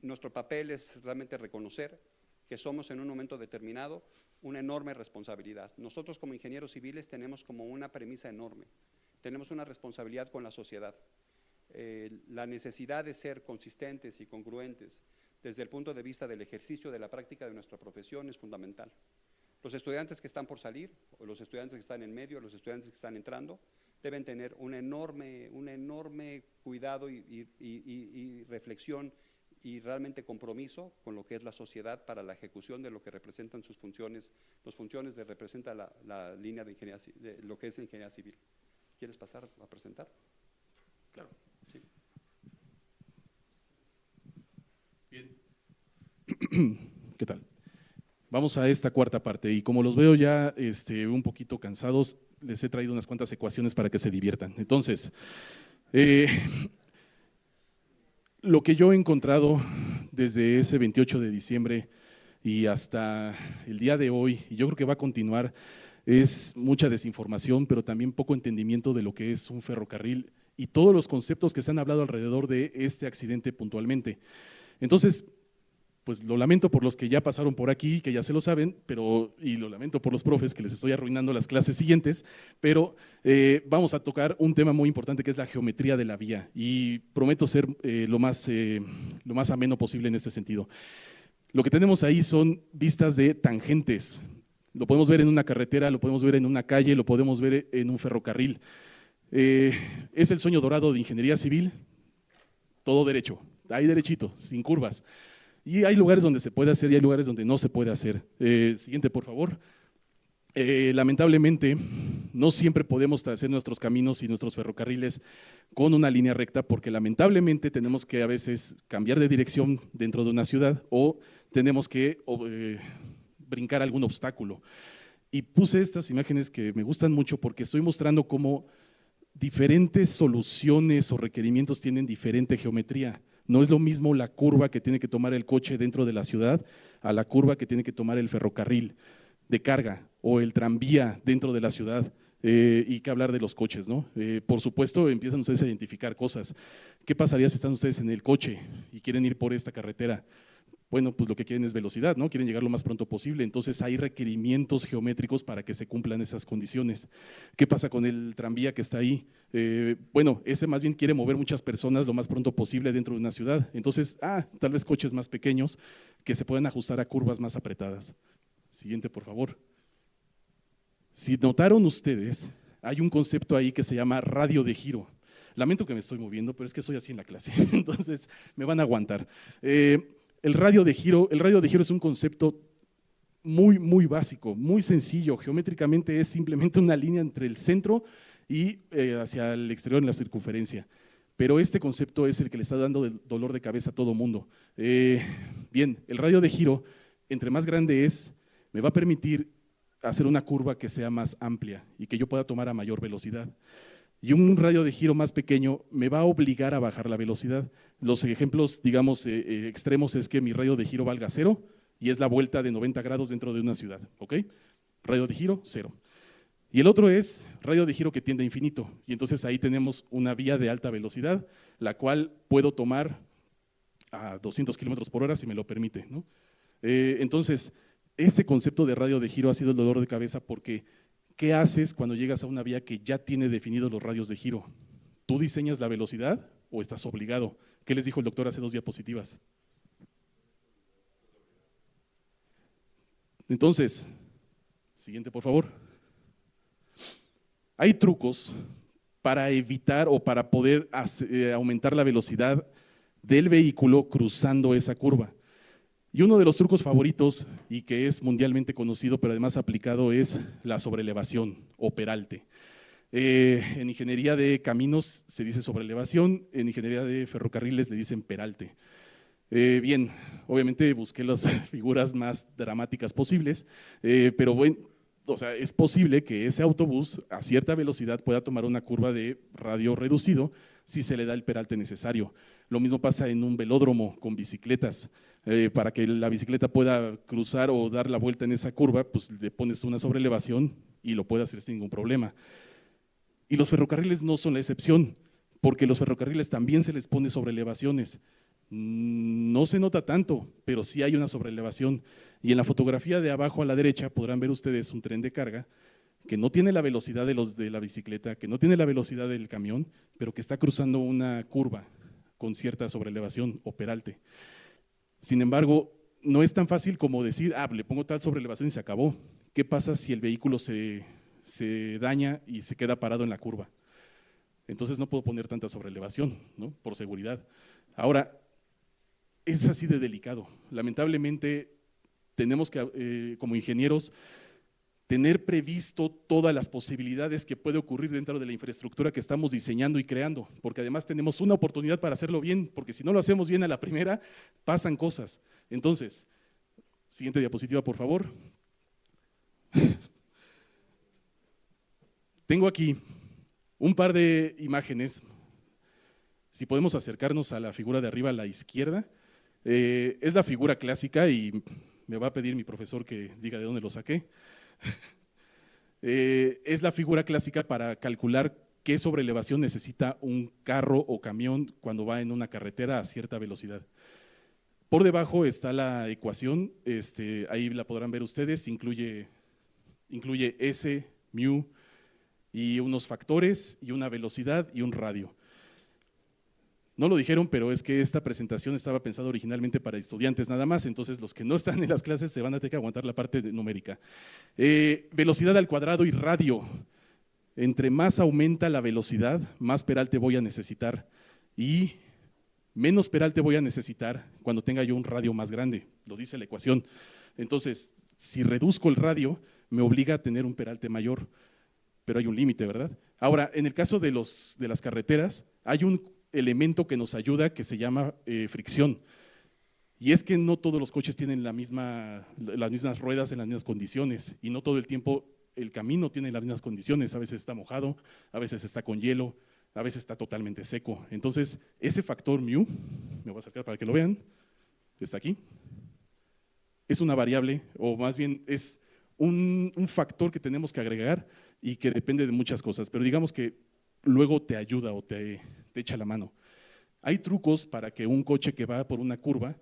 nuestro papel es realmente reconocer que somos en un momento determinado una enorme responsabilidad. Nosotros como ingenieros civiles tenemos como una premisa enorme, tenemos una responsabilidad con la sociedad. La necesidad de ser consistentes y congruentes desde el punto de vista del ejercicio de la práctica de nuestra profesión es fundamental. Los estudiantes que están por salir, o los estudiantes que están en medio, los estudiantes que están entrando, deben tener un enorme cuidado y reflexión y realmente compromiso con lo que es la sociedad para la ejecución de lo que representan sus funciones, las funciones de representa la línea de ingeniería, de lo que es la ingeniería civil. ¿Quieres pasar a presentar? Claro. Sí. Bien. ¿Qué tal? Vamos a esta cuarta parte y como los veo ya un poquito cansados, les he traído unas cuantas ecuaciones para que se diviertan. Entonces, lo que yo he encontrado desde ese 28 de diciembre y hasta el día de hoy, y yo creo que va a continuar, es mucha desinformación, pero también poco entendimiento de lo que es un ferrocarril y todos los conceptos que se han hablado alrededor de este accidente puntualmente. Entonces, pues lo lamento por los que ya pasaron por aquí, que ya se lo saben, y lo lamento por los profes que les estoy arruinando las clases siguientes, pero vamos a tocar un tema muy importante que es la geometría de la vía y prometo ser lo más ameno posible en este sentido. Lo que tenemos ahí son vistas de tangentes, lo podemos ver en una carretera, lo podemos ver en una calle, lo podemos ver en un ferrocarril. Es el sueño dorado de ingeniería civil, todo derecho, ahí derechito, sin curvas. Y hay lugares donde se puede hacer y hay lugares donde no se puede hacer. Siguiente, por favor. Lamentablemente, no siempre podemos hacer nuestros caminos y nuestros ferrocarriles con una línea recta porque lamentablemente tenemos que a veces cambiar de dirección dentro de una ciudad o tenemos que brincar algún obstáculo. Y puse estas imágenes que me gustan mucho porque estoy mostrando cómo diferentes soluciones o requerimientos tienen diferente geometría. No es lo mismo la curva que tiene que tomar el coche dentro de la ciudad a la curva que tiene que tomar el ferrocarril de carga o el tranvía dentro de la ciudad. Y que hablar de los coches, ¿no? Por supuesto, empiezan ustedes a identificar cosas. ¿Qué pasaría si están ustedes en el coche y quieren ir por esta carretera? Bueno, pues lo que quieren es velocidad, ¿no? Quieren llegar lo más pronto posible, entonces hay requerimientos geométricos para que se cumplan esas condiciones. ¿Qué pasa con el tranvía que está ahí? Bueno, ese más bien quiere mover muchas personas lo más pronto posible dentro de una ciudad, entonces, tal vez coches más pequeños que se puedan ajustar a curvas más apretadas. Siguiente, por favor. Si notaron ustedes, hay un concepto ahí que se llama radio de giro. Lamento que me estoy moviendo, pero es que soy así en la clase, entonces me van a aguantar. El radio de giro es un concepto muy básico, muy sencillo. Geométricamente es simplemente una línea entre el centro y hacia el exterior en la circunferencia. Pero este concepto es el que le está dando dolor de cabeza a todo mundo. Bien, el radio de giro, entre más grande es, me va a permitir hacer una curva que sea más amplia y que yo pueda tomar a mayor velocidad. Y un radio de giro más pequeño me va a obligar a bajar la velocidad. Los ejemplos, digamos, extremos es que mi radio de giro valga 0 y es la vuelta de 90 grados dentro de una ciudad, ¿ok? Radio de giro, 0. Y el otro es radio de giro que tiende a infinito. Y entonces ahí tenemos una vía de alta velocidad, la cual puedo tomar a 200 kilómetros por hora si me lo permite, ¿no? Entonces, ese concepto de radio de giro ha sido el dolor de cabeza porque ¿qué haces cuando llegas a una vía que ya tiene definidos los radios de giro? ¿Tú diseñas la velocidad o estás obligado? ¿Qué les dijo el doctor hace 2 diapositivas? Entonces, siguiente por favor. Hay trucos para evitar o para poder aumentar la velocidad del vehículo cruzando esa curva. Y uno de los trucos favoritos y que es mundialmente conocido, pero además aplicado, es la sobrelevación o peralte. En ingeniería de caminos se dice sobrelevación, en ingeniería de ferrocarriles le dicen peralte. Bien, obviamente busqué las figuras más dramáticas posibles, pero bueno, o sea, es posible que ese autobús a cierta velocidad pueda tomar una curva de radio reducido si se le da el peralte necesario. Lo mismo pasa en un velódromo con bicicletas. Para que la bicicleta pueda cruzar o dar la vuelta en esa curva, pues le pones una sobrelevación y lo puede hacer sin ningún problema. Y los ferrocarriles no son la excepción, porque los ferrocarriles también se les pone sobrelevaciones. No se nota tanto, pero sí hay una sobreelevación. Y en la fotografía de abajo a la derecha podrán ver ustedes un tren de carga que no tiene la velocidad de los de la bicicleta, que no tiene la velocidad del camión, pero que está cruzando una curva con cierta sobreelevación o peralte. Sin embargo, no es tan fácil como decir, le pongo tal sobreelevación y se acabó. ¿Qué pasa si el vehículo se daña y se queda parado en la curva? Entonces no puedo poner tanta sobreelevación, ¿no? Por seguridad. Ahora, es así de delicado. Lamentablemente, tenemos que, como ingenieros, tener previsto todas las posibilidades que puede ocurrir dentro de la infraestructura que estamos diseñando y creando, porque además tenemos una oportunidad para hacerlo bien, porque si no lo hacemos bien a la primera, pasan cosas. Entonces, siguiente diapositiva, por favor. Tengo aquí un par de imágenes. Si podemos acercarnos a la figura de arriba a la izquierda, es la figura clásica y me va a pedir mi profesor que diga de dónde lo saqué. Es la figura clásica para calcular qué sobreelevación necesita un carro o camión cuando va en una carretera a cierta velocidad. Por debajo está la ecuación, ahí la podrán ver ustedes, incluye S, mu y unos factores y una velocidad y un radio. No lo dijeron, pero es que esta presentación estaba pensada originalmente para estudiantes nada más, entonces los que no están en las clases se van a tener que aguantar la parte numérica. Velocidad al cuadrado y radio. Entre más aumenta la velocidad, más peralte voy a necesitar y menos peralte voy a necesitar cuando tenga yo un radio más grande, lo dice la ecuación. Entonces, si reduzco el radio, me obliga a tener un peralte mayor, pero hay un límite, ¿verdad? Ahora, en el caso de las carreteras, hay un elemento que nos ayuda que se llama fricción. Y es que no todos los coches tienen las mismas ruedas en las mismas condiciones y no todo el tiempo el camino tiene las mismas condiciones. A veces está mojado, a veces está con hielo, a veces está totalmente seco. Entonces, ese factor mu, me voy a acercar para que lo vean, está aquí, es una variable, o más bien es un factor que tenemos que agregar y que depende de muchas cosas, pero digamos que luego te ayuda o te echa la mano. Hay trucos para que un coche que va por una curva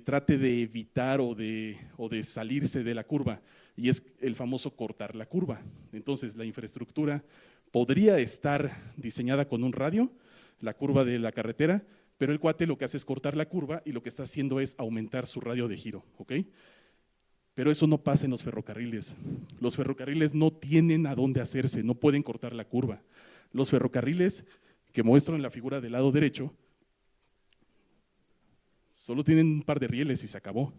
trate de evitar o de salirse de la curva, y es el famoso cortar la curva. Entonces, la infraestructura podría estar diseñada con un radio, la curva de la carretera, pero el cuate lo que hace es cortar la curva y lo que está haciendo es aumentar su radio de giro, ¿ok? Pero eso no pasa en los ferrocarriles. Los ferrocarriles no tienen a dónde hacerse, no pueden cortar la curva. Los ferrocarriles que muestro en la figura del lado derecho solo tienen un par de rieles y se acabó.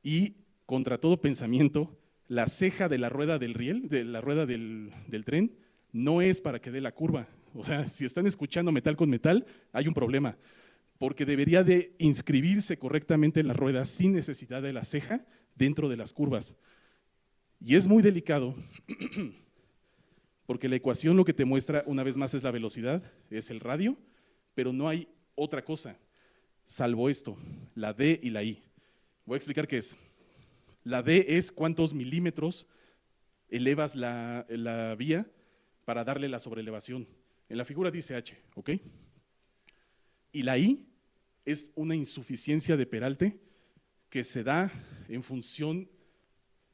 Y contra todo pensamiento, la ceja de la rueda del riel, de la rueda del tren, no es para que dé la curva. O sea, si están escuchando metal con metal, hay un problema, porque debería de inscribirse correctamente en la rueda sin necesidad de la ceja dentro de las curvas. Y es muy delicado porque la ecuación lo que te muestra una vez más es la velocidad, es el radio, pero no hay otra cosa, salvo esto, la D y la I. Voy a explicar qué es. La D es cuántos milímetros elevas la vía para darle la sobreelevación. En la figura dice H, ¿ok? Y la I es una insuficiencia de peralte que se da en función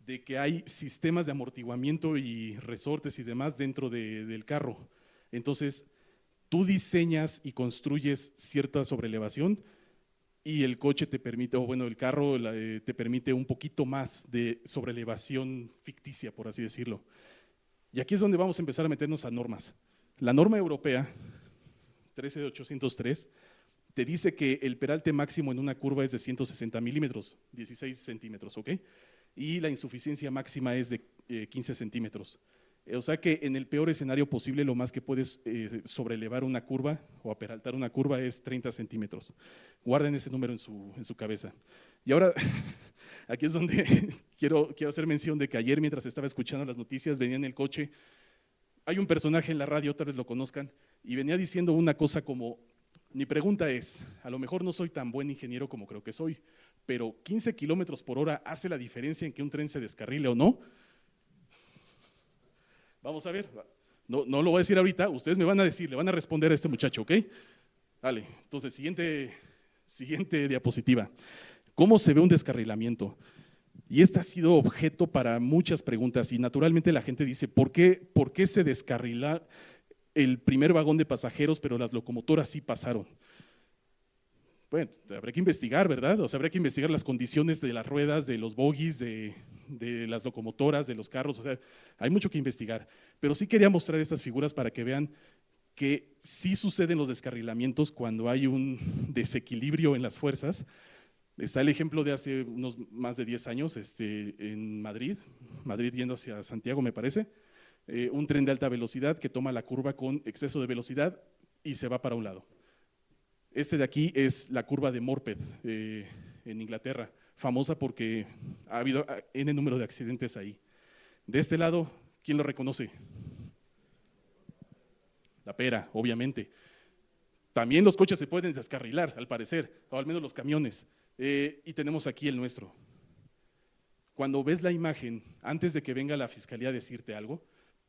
de que hay sistemas de amortiguamiento y resortes y demás dentro del carro. Entonces, tú diseñas y construyes cierta sobreelevación y el coche te permite, o bueno, el carro te permite un poquito más de sobreelevación ficticia, por así decirlo. Y aquí es donde vamos a empezar a meternos a normas. La norma europea 13803 te dice que el peralte máximo en una curva es de 160 milímetros, 16 centímetros, ¿ok? Y la insuficiencia máxima es de 15 centímetros. O sea que en el peor escenario posible, lo más que puedes sobreelevar una curva o aperaltar una curva es 30 centímetros. Guarden ese número en su cabeza. Y ahora, aquí es donde quiero hacer mención de que ayer, mientras estaba escuchando las noticias, venía en el coche, hay un personaje en la radio, tal vez lo conozcan, y venía diciendo una cosa como, mi pregunta es, a lo mejor no soy tan buen ingeniero como creo que soy, pero 15 kilómetros por hora hace la diferencia en que un tren se descarrile o no. Vamos a ver, no lo voy a decir ahorita, ustedes me van a decir, le van a responder a este muchacho, ¿ok? Vale, entonces, siguiente Siguiente diapositiva. ¿Cómo se ve un descarrilamiento? Y este ha sido objeto para muchas preguntas y naturalmente la gente dice, ¿por qué se descarrila el primer vagón de pasajeros, pero las locomotoras sí pasaron? Bueno, habría que investigar, ¿verdad? O sea, habría que investigar las condiciones de las ruedas, de los bogies, de las locomotoras, de los carros, o sea, hay mucho que investigar. Pero sí quería mostrar estas figuras para que vean que sí suceden los descarrilamientos cuando hay un desequilibrio en las fuerzas. Está el ejemplo de hace unos más de 10 años en Madrid yendo hacia Santiago, me parece, un tren de alta velocidad que toma la curva con exceso de velocidad y se va para un lado. Este de aquí es la curva de Morpeth en Inglaterra, famosa porque ha habido N número de accidentes ahí. De este lado, ¿quién lo reconoce? La pera, obviamente. También los coches se pueden descarrilar, al parecer, o al menos los camiones. Y tenemos aquí el nuestro. Cuando ves la imagen, antes de que venga la fiscalía a decirte algo,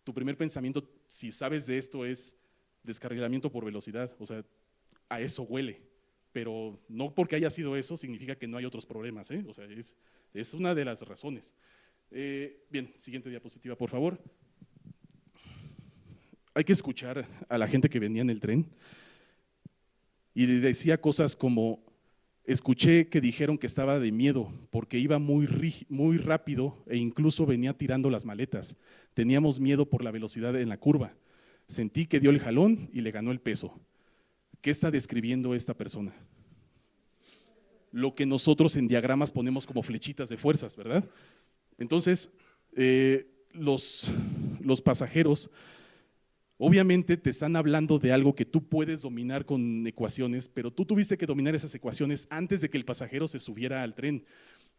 tu primer pensamiento, si sabes de esto, es descarrilamiento por velocidad. O sea, a eso huele. Pero no porque haya sido eso, significa que no hay otros problemas, ¿eh? O sea, es una de las razones. Bien, siguiente diapositiva, por favor. Hay que escuchar a la gente que venía en el tren y decía cosas como, escuché que dijeron que estaba de miedo porque iba muy rápido e incluso venía tirando las maletas. Teníamos miedo por la velocidad en la curva. Sentí que dio el jalón y le ganó el peso. ¿Qué está describiendo esta persona? Lo que nosotros en diagramas ponemos como flechitas de fuerzas, ¿verdad? Entonces, los pasajeros obviamente te están hablando de algo que tú puedes dominar con ecuaciones, pero tú tuviste que dominar esas ecuaciones antes de que el pasajero se subiera al tren,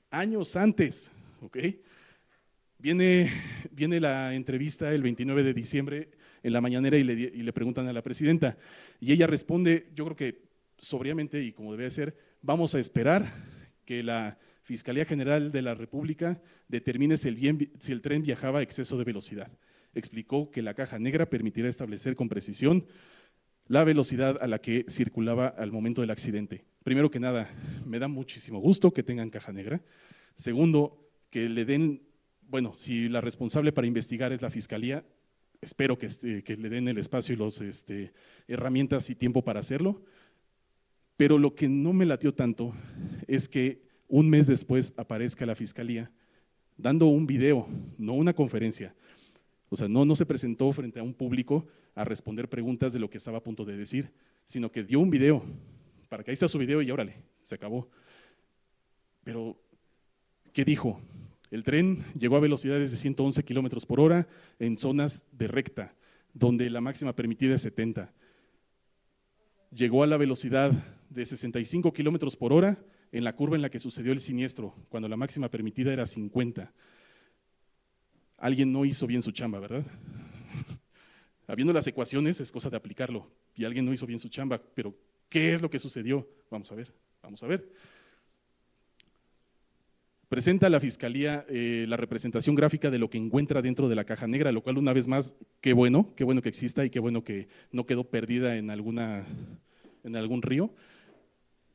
años antes, ¿ok? Viene la entrevista el 29 de diciembre en la mañanera y le preguntan a la presidenta y ella responde, yo creo que sobriamente y como debe ser, vamos a esperar que la Fiscalía General de la República determine si el tren viajaba a exceso de velocidad. Explicó que la caja negra permitirá establecer con precisión la velocidad a la que circulaba al momento del accidente. Primero que nada, me da muchísimo gusto que tengan caja negra. Segundo, que le den, bueno, si la responsable para investigar es la Fiscalía, espero que le den el espacio y las herramientas y tiempo para hacerlo. Pero lo que no me latió tanto es que un mes después aparezca la Fiscalía dando un video, no una conferencia. O sea, no se presentó frente a un público a responder preguntas de lo que estaba a punto de decir, sino que dio un video, para que ahí está su video y órale, se acabó. Pero, ¿qué dijo? El tren llegó a velocidades de 111 kilómetros por hora en zonas de recta, donde la máxima permitida es 70. Llegó a la velocidad de 65 kilómetros por hora en la curva en la que sucedió el siniestro, cuando la máxima permitida era 50. Alguien no hizo bien su chamba, ¿verdad? Habiendo las ecuaciones, es cosa de aplicarlo, y alguien no hizo bien su chamba, pero ¿qué es lo que sucedió? Vamos a ver. Presenta a la Fiscalía la representación gráfica de lo que encuentra dentro de la caja negra, lo cual una vez más, qué bueno que exista y qué bueno que no quedó perdida en algún río,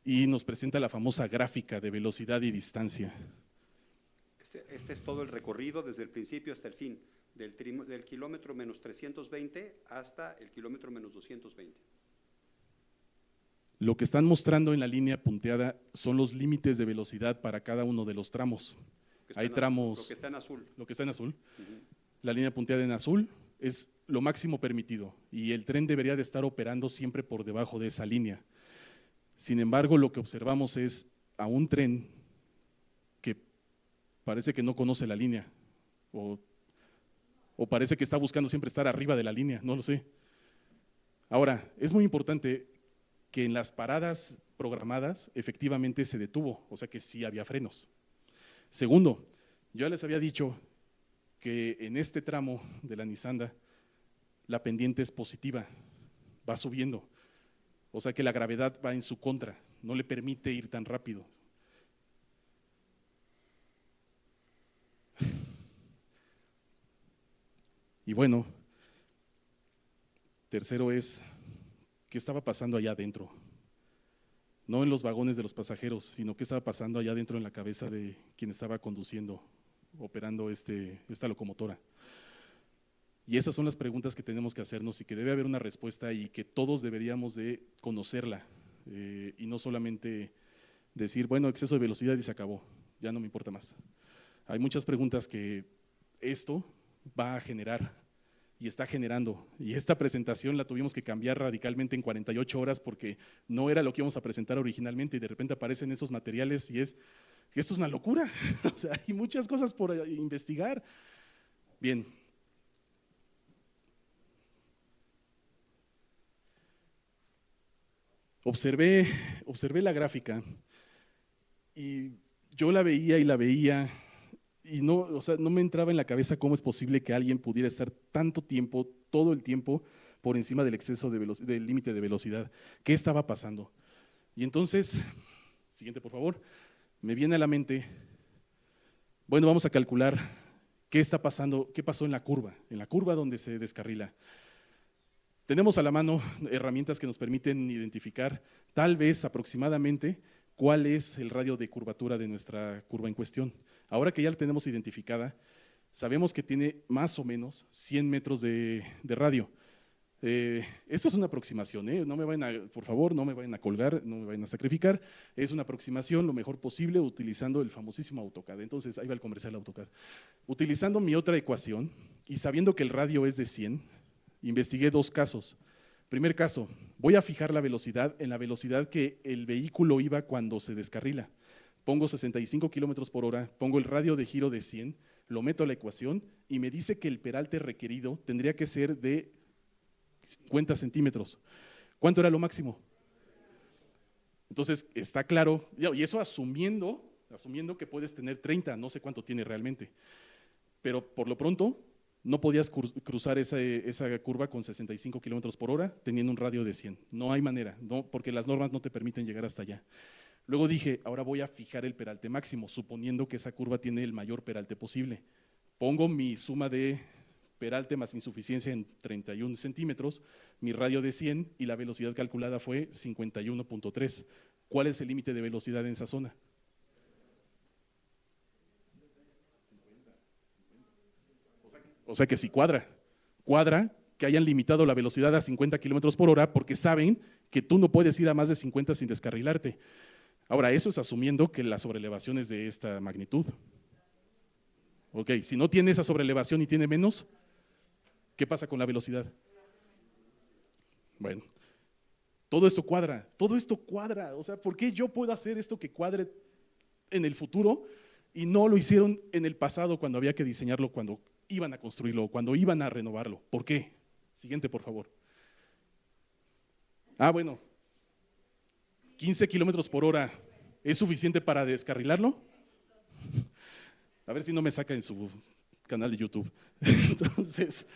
y nos presenta la famosa gráfica de velocidad y distancia. Este es todo el recorrido desde el principio hasta el fin, del kilómetro menos 320 hasta el kilómetro menos 220. Lo que están mostrando en la línea punteada son los límites de velocidad para cada uno de los tramos. Hay tramos… Lo que está en azul. Lo que está en azul. La línea punteada en azul es lo máximo permitido y el tren debería de estar operando siempre por debajo de esa línea. Sin embargo, lo que observamos es a un tren que parece que no conoce la línea o parece que está buscando siempre estar arriba de la línea, no lo sé. Ahora, es muy importante que en las paradas programadas efectivamente se detuvo, o sea que sí había frenos. Segundo, yo ya les había dicho que en este tramo de la Nisanda la pendiente es positiva, va subiendo, o sea que la gravedad va en su contra, no le permite ir tan rápido. Y bueno, tercero es, ¿qué estaba pasando allá adentro? no en los vagones de los pasajeros, sino qué estaba pasando allá dentro en la cabeza de quien estaba conduciendo, operando esta locomotora. Y esas son las preguntas que tenemos que hacernos y que debe haber una respuesta y que todos deberíamos de conocerla y no solamente decir, bueno, exceso de velocidad y se acabó, ya no me importa más. Hay muchas preguntas que esto va a generar y está generando. Y esta presentación la tuvimos que cambiar radicalmente en 48 horas porque no era lo que íbamos a presentar originalmente y de repente aparecen esos materiales y esto es una locura. O sea, hay muchas cosas por investigar. Bien. Observé la gráfica y yo la veía y no, o sea, no me entraba en la cabeza cómo es posible que alguien pudiera estar tanto tiempo, todo el tiempo, por encima del exceso de del límite de velocidad. ¿Qué estaba pasando? Y entonces, siguiente por favor, me viene a la mente, bueno, vamos a calcular qué está pasando, qué pasó en la curva donde se descarrila. Tenemos a la mano herramientas que nos permiten identificar tal vez aproximadamente cuál es el radio de curvatura de nuestra curva en cuestión. Ahora que ya la tenemos identificada, sabemos que tiene más o menos 100 metros de radio. Esto es una aproximación, no me vayan por favor, no me vayan a colgar, no me vayan a sacrificar. Es una aproximación lo mejor posible utilizando el famosísimo AutoCAD. Entonces, ahí va el comercial AutoCAD. Utilizando mi otra ecuación y sabiendo que el radio es de 100, investigué dos casos. Primer caso, voy a fijar la velocidad en la velocidad que el vehículo iba cuando se descarrila. Pongo 65 kilómetros por hora, pongo el radio de giro de 100, lo meto a la ecuación y me dice que el peralte requerido tendría que ser de 50 centímetros. ¿Cuánto era lo máximo? Entonces, está claro, y eso asumiendo que puedes tener 30, no sé cuánto tiene realmente, pero por lo pronto no podías cruzar esa curva con 65 kilómetros por hora teniendo un radio de 100. No hay manera, no, porque las normas no te permiten llegar hasta allá. Luego dije, ahora voy a fijar el peralte máximo, suponiendo que esa curva tiene el mayor peralte posible. Pongo mi suma de peralte más insuficiencia en 31 centímetros, mi radio de 100 y la velocidad calculada fue 51.3. ¿Cuál es el límite de velocidad en esa zona? O sea que si cuadra que hayan limitado la velocidad a 50 kilómetros por hora porque saben que tú no puedes ir a más de 50 sin descarrilarte. Ahora, eso es asumiendo que la sobrelevación es de esta magnitud. Ok, si no tiene esa sobrelevación y tiene menos, ¿qué pasa con la velocidad? Bueno, todo esto cuadra, o sea, ¿por qué yo puedo hacer esto que cuadre en el futuro y no lo hicieron en el pasado cuando había que diseñarlo, cuando iban a construirlo, cuando iban a renovarlo? ¿Por qué? Siguiente, por favor. Bueno, 15 kilómetros por hora, ¿es suficiente para descarrilarlo? A ver si no me saca en su canal de YouTube. Entonces,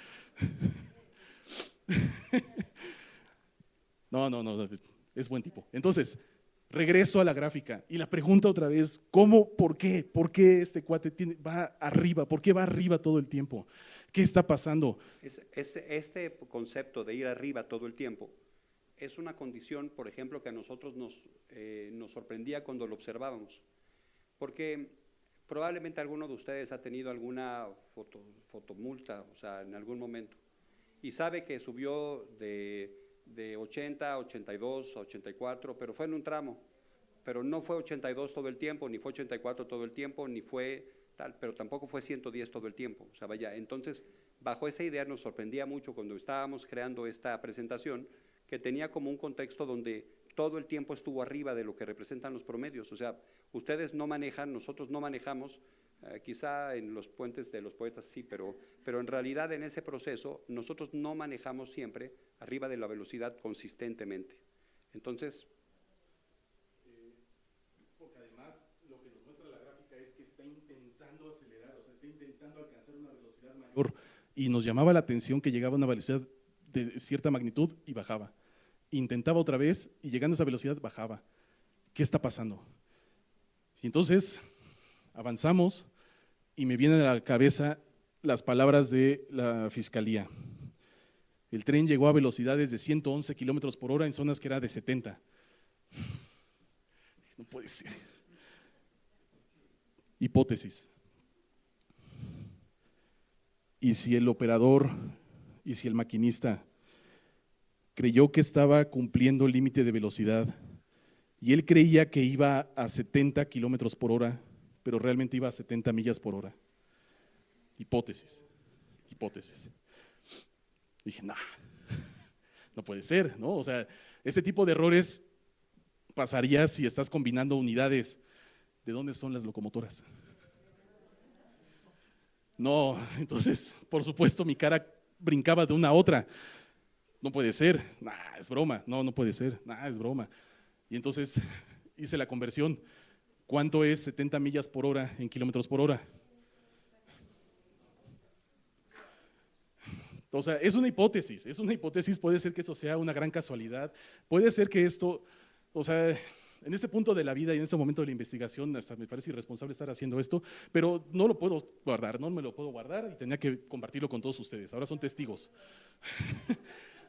no, es buen tipo. Entonces, regreso a la gráfica y la pregunta otra vez, ¿cómo? ¿Por qué? ¿Por qué este cuate va arriba? ¿Por qué va arriba todo el tiempo? ¿Qué está pasando? Este concepto de ir arriba todo el tiempo es una condición, por ejemplo, que a nosotros nos sorprendía cuando lo observábamos, porque probablemente alguno de ustedes ha tenido alguna fotomulta, o sea, en algún momento, y sabe que subió de 80 a 82 a 84, pero fue en un tramo, pero no fue 82 todo el tiempo, ni fue 84 todo el tiempo, ni fue tal, pero tampoco fue 110 todo el tiempo. O sea, vaya, entonces, bajo esa idea nos sorprendía mucho cuando estábamos creando esta presentación, que tenía como un contexto donde todo el tiempo estuvo arriba de lo que representan los promedios. O sea, ustedes no manejan, nosotros no manejamos, quizá en los puentes de los poetas sí, pero en realidad en ese proceso nosotros no manejamos siempre arriba de la velocidad consistentemente. Entonces, porque además lo que nos muestra la gráfica es que está intentando acelerar, o sea, está intentando alcanzar una velocidad mayor y nos llamaba la atención que llegaba a una velocidad de cierta magnitud y bajaba. Intentaba otra vez y llegando a esa velocidad bajaba. ¿Qué está pasando? Y entonces avanzamos y me vienen a la cabeza las palabras de la fiscalía. El tren llegó a velocidades de 111 kilómetros por hora en zonas que era de 70. No puede ser. Hipótesis. ¿Y si el operador y si el maquinista creyó que estaba cumpliendo el límite de velocidad y él creía que iba a 70 kilómetros por hora, pero realmente iba a 70 millas por hora? Hipótesis. Dije, no puede ser, ¿no? O sea, ese tipo de errores pasaría si estás combinando unidades. ¿De dónde son las locomotoras? No, entonces, por supuesto, mi cara brincaba de una a otra. No puede ser, es broma, no puede ser, es broma. Y entonces hice la conversión. ¿Cuánto es 70 millas por hora en kilómetros por hora? O sea, es una hipótesis, puede ser que eso sea una gran casualidad, puede ser que esto, o sea, en este punto de la vida y en este momento de la investigación, hasta me parece irresponsable estar haciendo esto, pero no lo puedo guardar, no me lo puedo guardar y tenía que compartirlo con todos ustedes, ahora son testigos.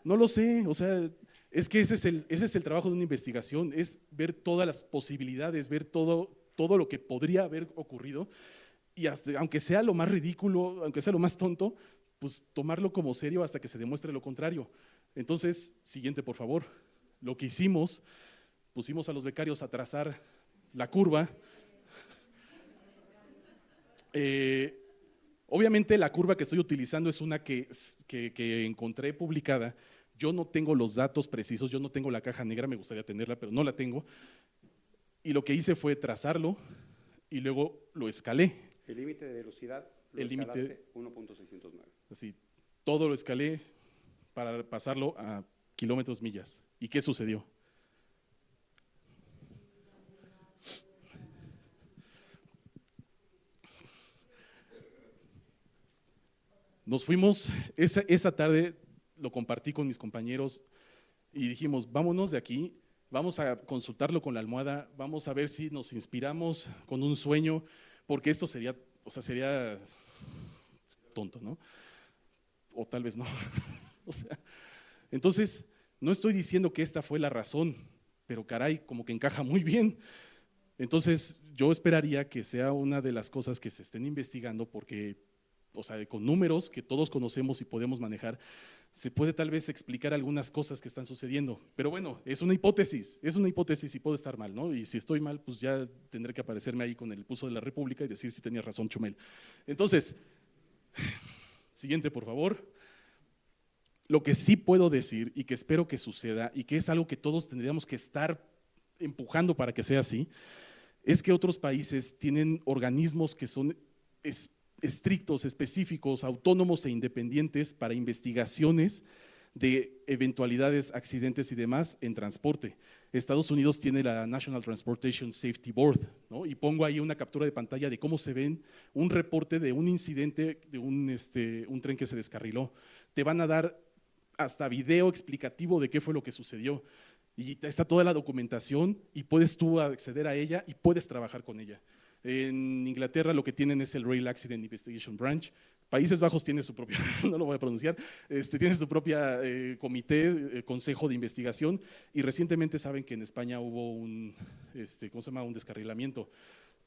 No lo sé, o sea, es que ese es el trabajo de una investigación, es ver todas las posibilidades, ver todo lo que podría haber ocurrido y hasta, aunque sea lo más ridículo, aunque sea lo más tonto, pues tomarlo como serio hasta que se demuestre lo contrario. Entonces, siguiente por favor, lo que hicimos, pusimos a los becarios a trazar la curva. Obviamente la curva que estoy utilizando es una que encontré publicada. Yo no tengo los datos precisos, yo no tengo la caja negra, me gustaría tenerla, pero no la tengo. Y lo que hice fue trazarlo y luego lo escalé. El límite de velocidad lo El límite 1.609. Así, todo lo escalé para pasarlo a kilómetros millas. ¿Y qué sucedió? Nos fuimos, esa tarde lo compartí con mis compañeros y dijimos, vámonos de aquí, vamos a consultarlo con la almohada, vamos a ver si nos inspiramos con un sueño, porque esto sería tonto, ¿no? O tal vez no. O sea, entonces, no estoy diciendo que esta fue la razón, pero caray, como que encaja muy bien. Entonces, yo esperaría que sea una de las cosas que se estén investigando porque, o sea, con números que todos conocemos y podemos manejar, se puede tal vez explicar algunas cosas que están sucediendo. Pero bueno, es una hipótesis y puedo estar mal, ¿no? Y si estoy mal, pues ya tendré que aparecerme ahí con el pulso de la República y decir si tenía razón Chumel. Entonces, siguiente, por favor. Lo que sí puedo decir y que espero que suceda y que es algo que todos tendríamos que estar empujando para que sea así, es que otros países tienen organismos que son estrictos, específicos, autónomos e independientes para investigaciones de eventualidades, accidentes y demás en transporte. Estados Unidos tiene la National Transportation Safety Board, ¿no? Y pongo ahí una captura de pantalla de cómo se ven un reporte de un incidente de un tren que se descarriló. Te van a dar hasta video explicativo de qué fue lo que sucedió. Y está toda la documentación y puedes tú acceder a ella y puedes trabajar con ella. En Inglaterra lo que tienen es el Rail Accident Investigation Branch. Países Bajos tiene su propio, no lo voy a pronunciar, tiene su propia comité, consejo de investigación y recientemente saben que en España hubo un descarrilamiento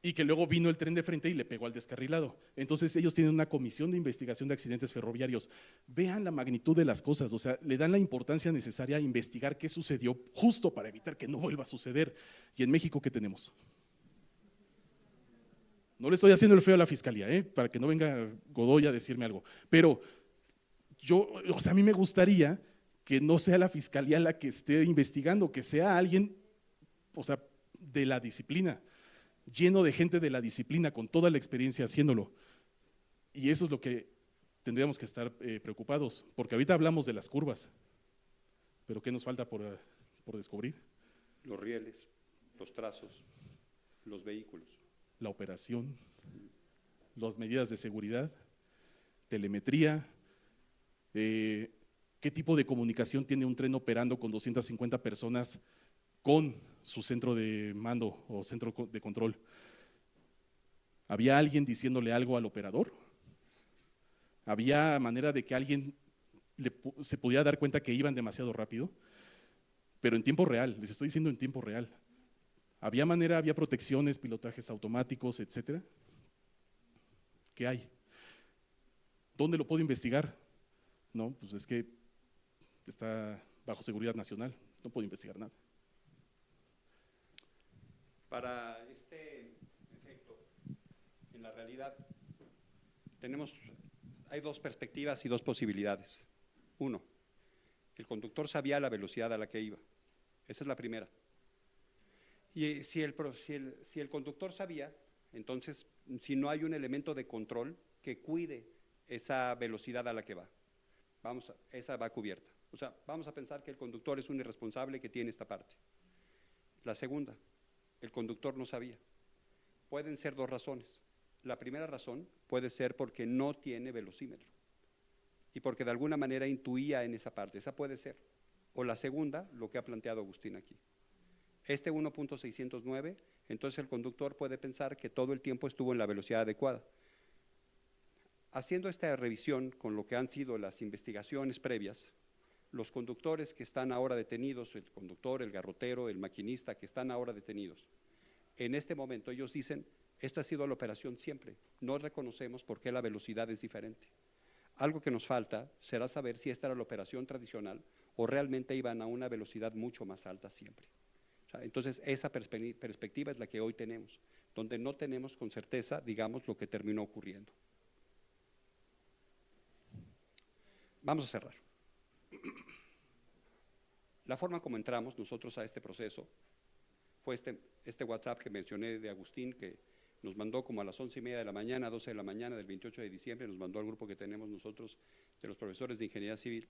y que luego vino el tren de frente y le pegó al descarrilado. Entonces ellos tienen una comisión de investigación de accidentes ferroviarios. Vean la magnitud de las cosas, o sea, le dan la importancia necesaria a investigar qué sucedió justo para evitar que no vuelva a suceder. ¿Y en México qué tenemos? No le estoy haciendo el feo a la fiscalía, para que no venga Godoy a decirme algo. Pero a mí me gustaría que no sea la fiscalía la que esté investigando, que sea alguien, de la disciplina, lleno de gente de la disciplina, con toda la experiencia haciéndolo. Y eso es lo que tendríamos que estar preocupados, porque ahorita hablamos de las curvas, pero ¿qué nos falta por descubrir? Los rieles, los trazos, los vehículos. La operación, las medidas de seguridad, telemetría, qué tipo de comunicación tiene un tren operando con 250 personas con su centro de mando o centro de control. ¿Había alguien diciéndole algo al operador? ¿Había manera de que alguien se pudiera dar cuenta que iban demasiado rápido? Pero en tiempo real, les estoy diciendo en tiempo real. ¿Había manera, había protecciones, pilotajes automáticos, etcétera? ¿Qué hay? ¿Dónde lo puedo investigar? No, pues es que está bajo seguridad nacional, no puedo investigar nada. Para este efecto, en la realidad, hay dos perspectivas y dos posibilidades. Uno, el conductor sabía la velocidad a la que iba. Esa es la primera. Y si el conductor sabía, entonces, si no hay un elemento de control que cuide esa velocidad a la que va, esa va cubierta. O sea, vamos a pensar que el conductor es un irresponsable que tiene esta parte. La segunda, el conductor no sabía. Pueden ser dos razones. La primera razón puede ser porque no tiene velocímetro y porque de alguna manera intuía en esa parte. Esa puede ser. O la segunda, lo que ha planteado Agustín aquí. Este 1.609, entonces el conductor puede pensar que todo el tiempo estuvo en la velocidad adecuada. Haciendo esta revisión con lo que han sido las investigaciones previas, los conductores que están ahora detenidos, el conductor, el garrotero, el maquinista que están ahora detenidos, en este momento ellos dicen, esta ha sido la operación siempre, no reconocemos por qué la velocidad es diferente. Algo que nos falta será saber si esta era la operación tradicional o realmente iban a una velocidad mucho más alta siempre. O sea, entonces esa perspectiva es la que hoy tenemos, donde no tenemos con certeza, digamos, lo que terminó ocurriendo. Vamos a cerrar. La forma como entramos nosotros a este proceso fue este WhatsApp que mencioné de Agustín, que nos mandó como a las 11:30 de la mañana, 12 de la mañana del 28 de diciembre, nos mandó al grupo que tenemos nosotros de los profesores de Ingeniería Civil,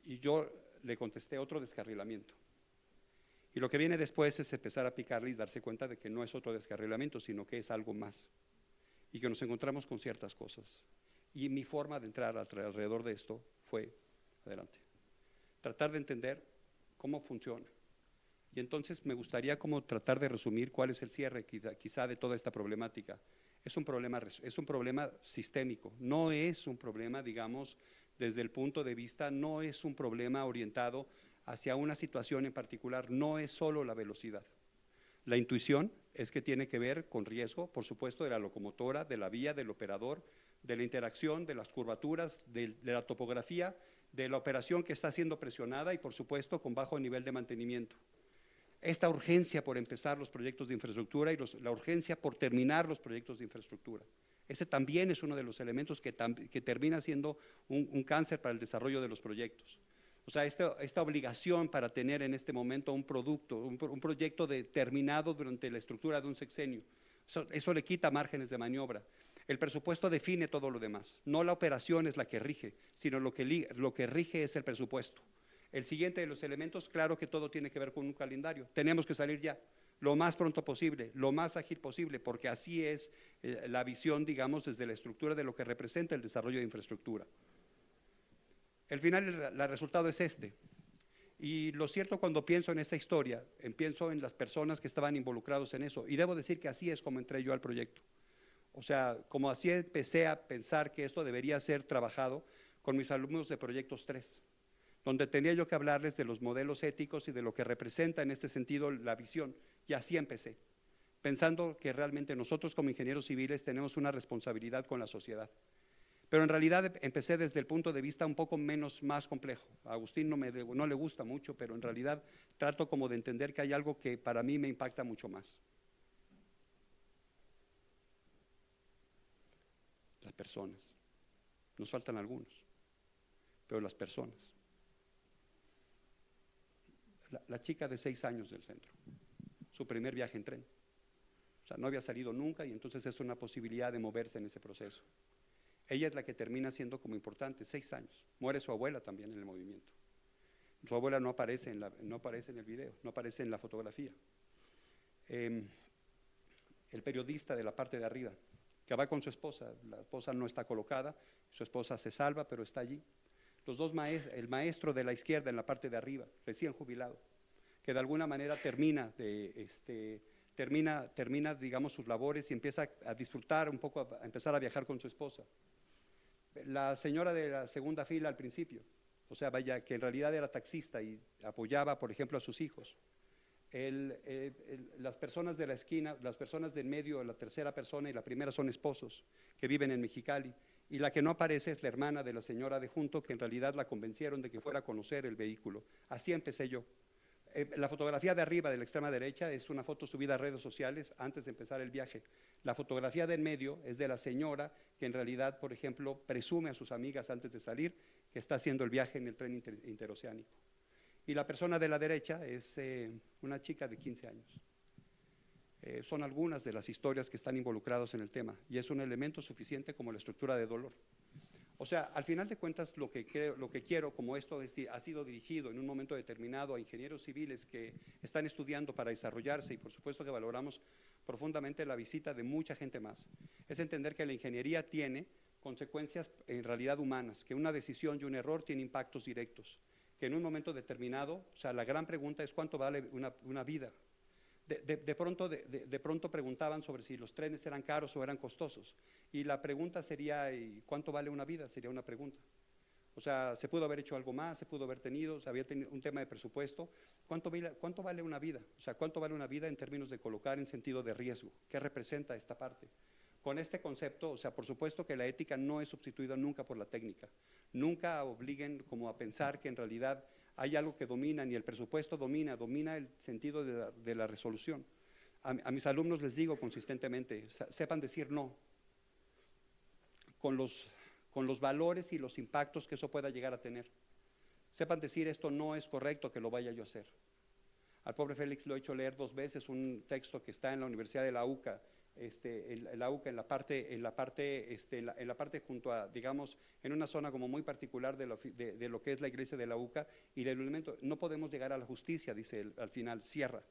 y yo le contesté otro descarrilamiento. Y lo que viene después es empezar a picarle y darse cuenta de que no es otro descarrilamiento, sino que es algo más, y que nos encontramos con ciertas cosas. Y mi forma de entrar alrededor de esto fue, adelante, tratar de entender cómo funciona. Y entonces me gustaría como tratar de resumir cuál es el cierre quizá de toda esta problemática. Es un problema sistémico, no es un problema, digamos, desde el punto de vista, no es un problema orientado hacia una situación en particular, no es solo la velocidad. La intuición es que tiene que ver con riesgo, por supuesto, de la locomotora, de la vía, del operador, de la interacción, de las curvaturas, de la topografía, de la operación que está siendo presionada y, por supuesto, con bajo nivel de mantenimiento. Esta urgencia por empezar los proyectos de infraestructura y la urgencia por terminar los proyectos de infraestructura. Ese también es uno de los elementos que termina siendo un cáncer para el desarrollo de los proyectos. O sea, esta obligación para tener en este momento un proyecto terminado durante la estructura de un sexenio, eso le quita márgenes de maniobra. El presupuesto define todo lo demás, no la operación es la que rige, sino lo que rige es el presupuesto. El siguiente de los elementos, claro que todo tiene que ver con un calendario, tenemos que salir ya, lo más pronto posible, lo más ágil posible, porque así es la visión, digamos, desde la estructura de lo que representa el desarrollo de infraestructura. El final, el resultado es este. Y lo cierto, cuando pienso en esta historia, pienso en las personas que estaban involucrados en eso, y debo decir que así es como entré yo al proyecto. O sea, como así empecé a pensar que esto debería ser trabajado con mis alumnos de Proyectos 3, donde tenía yo que hablarles de los modelos éticos y de lo que representa en este sentido la visión, y así empecé, pensando que realmente nosotros como ingenieros civiles tenemos una responsabilidad con la sociedad. Pero en realidad empecé desde el punto de vista un poco más complejo. A Agustín no le gusta mucho, pero en realidad trato como de entender que hay algo que para mí me impacta mucho más. Las personas. Nos faltan algunos, pero las personas. La chica de 6 años del centro, su primer viaje en tren. O sea, no había salido nunca y entonces es una posibilidad de moverse en ese proceso. Ella es la que termina siendo como importante, 6 años. Muere su abuela también en el movimiento. Su abuela no aparece en el video, no aparece en la fotografía. El periodista de la parte de arriba, que va con su esposa, la esposa no está colocada, su esposa se salva, pero está allí. Los dos el maestro de la izquierda en la parte de arriba, recién jubilado, que de alguna manera termina, digamos, sus labores y empieza a disfrutar un poco, a empezar a viajar con su esposa. La señora de la segunda fila al principio, o sea, vaya, que en realidad era taxista y apoyaba, por ejemplo, a sus hijos. las personas de la esquina, las personas del medio, la tercera persona y la primera son esposos que viven en Mexicali. Y la que no aparece es la hermana de la señora de junto, que en realidad la convencieron de que fuera a conocer el vehículo. Así empecé yo. La fotografía de arriba de la extrema derecha es una foto subida a redes sociales antes de empezar el viaje. La fotografía del medio es de la señora que en realidad, por ejemplo, presume a sus amigas antes de salir que está haciendo el viaje en el tren interoceánico. Y la persona de la derecha es una chica de 15 años. Son algunas de las historias que están involucradas en el tema y es un elemento suficiente como la estructura de dolor. O sea, al final de cuentas, lo que quiero, como esto ha sido dirigido en un momento determinado a ingenieros civiles que están estudiando para desarrollarse, y por supuesto que valoramos profundamente la visita de mucha gente más, es entender que la ingeniería tiene consecuencias en realidad humanas, que una decisión y un error tienen impactos directos, que en un momento determinado, o sea, la gran pregunta es ¿cuánto vale una vida? De pronto preguntaban sobre si los trenes eran caros o eran costosos. Y la pregunta sería, ¿y cuánto vale una vida? Sería una pregunta. O sea, se pudo haber hecho algo más, se pudo haber tenido, se había tenido un tema de presupuesto. ¿Cuánto vale una vida? O sea, ¿cuánto vale una vida en términos de colocar en sentido de riesgo? ¿Qué representa esta parte? Con este concepto, o sea, por supuesto que la ética no es sustituida nunca por la técnica. Nunca obliguen como a pensar que en realidad hay algo que domina, ni el presupuesto domina el sentido de la resolución. A mis alumnos les digo consistentemente, sepan decir no, con los valores y los impactos que eso pueda llegar a tener. Sepan decir esto no es correcto que lo vaya yo a hacer. Al pobre Félix lo he hecho leer 2 veces un texto que está en la Universidad de la UCA, en la parte junto a, digamos, en una zona como muy particular de lo que es la iglesia de la UCA, y el elemento, no podemos llegar a la justicia, dice él, al final, cierra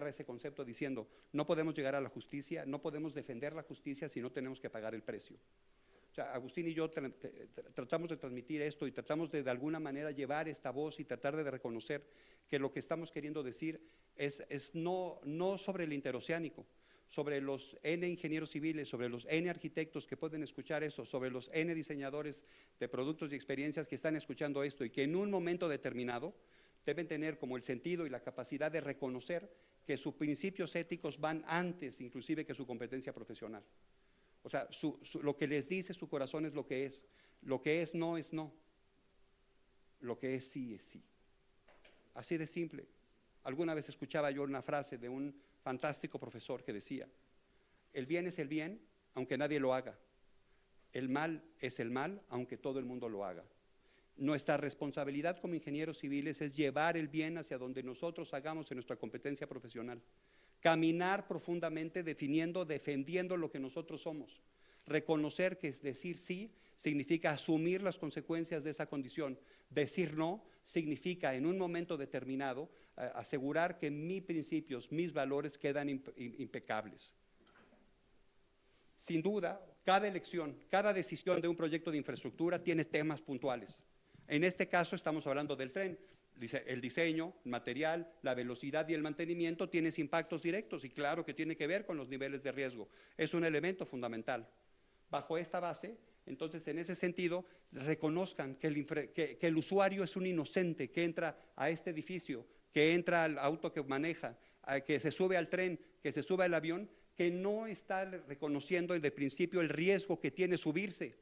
ese concepto diciendo, no podemos llegar a la justicia, no podemos defender la justicia si no tenemos que pagar el precio. O sea, Agustín y yo tratamos de transmitir esto y tratamos de alguna manera llevar esta voz y tratar de reconocer que lo que estamos queriendo decir es no sobre el interoceánico, sobre los N ingenieros civiles, sobre los N arquitectos que pueden escuchar eso, sobre los N diseñadores de productos y experiencias que están escuchando esto y que en un momento determinado deben tener como el sentido y la capacidad de reconocer que sus principios éticos van antes inclusive que su competencia profesional. O sea, lo que les dice su corazón es lo que es no es no, lo que es sí es sí. Así de simple. Alguna vez escuchaba yo una frase de un fantástico profesor que decía, el bien es el bien, aunque nadie lo haga. El mal es el mal, aunque todo el mundo lo haga. Nuestra responsabilidad como ingenieros civiles es llevar el bien hacia donde nosotros hagamos en nuestra competencia profesional. Caminar profundamente defendiendo lo que nosotros somos. Reconocer que decir sí significa asumir las consecuencias de esa condición. Decir no significa en un momento determinado asegurar que mis principios, mis valores quedan impecables. Sin duda, cada elección, cada decisión de un proyecto de infraestructura tiene temas puntuales. En este caso estamos hablando del tren. El diseño, el material, la velocidad y el mantenimiento tienen impactos directos y claro que tiene que ver con los niveles de riesgo. Es un elemento fundamental. Bajo esta base, entonces en ese sentido, reconozcan que el usuario es un inocente que entra a este edificio, que entra al auto que maneja, que se sube al tren, que se sube al avión, que no está reconociendo desde el principio el riesgo que tiene subirse.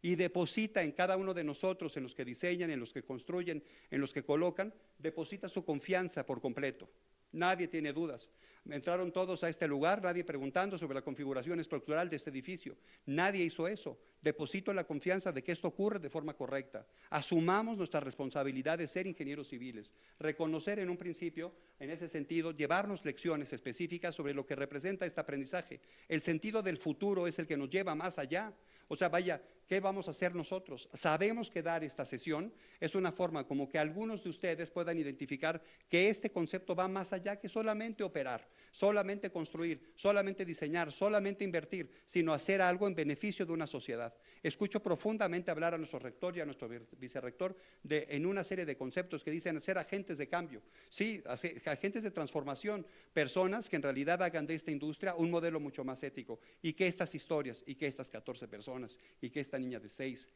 Y deposita en cada uno de nosotros, en los que diseñan, en los que construyen, en los que colocan, deposita su confianza por completo. Nadie tiene dudas. Entraron todos a este lugar, nadie preguntando sobre la configuración estructural de este edificio. Nadie hizo eso. Deposito la confianza de que esto ocurre de forma correcta. Asumamos nuestra responsabilidad de ser ingenieros civiles. Reconocer en un principio, en ese sentido, llevarnos lecciones específicas sobre lo que representa este aprendizaje. El sentido del futuro es el que nos lleva más allá. O sea, vaya, ¿qué vamos a hacer nosotros? Sabemos que dar esta sesión es una forma como que algunos de ustedes puedan identificar que este concepto va más allá que solamente operar, solamente construir, solamente diseñar, solamente invertir, sino hacer algo en beneficio de una sociedad. Escucho profundamente hablar a nuestro rector y a nuestro vicerrector en una serie de conceptos que dicen ser agentes de cambio, sí, agentes de transformación, personas que en realidad hagan de esta industria un modelo mucho más ético y que estas historias y que estas 14 personas y que esta niña de 6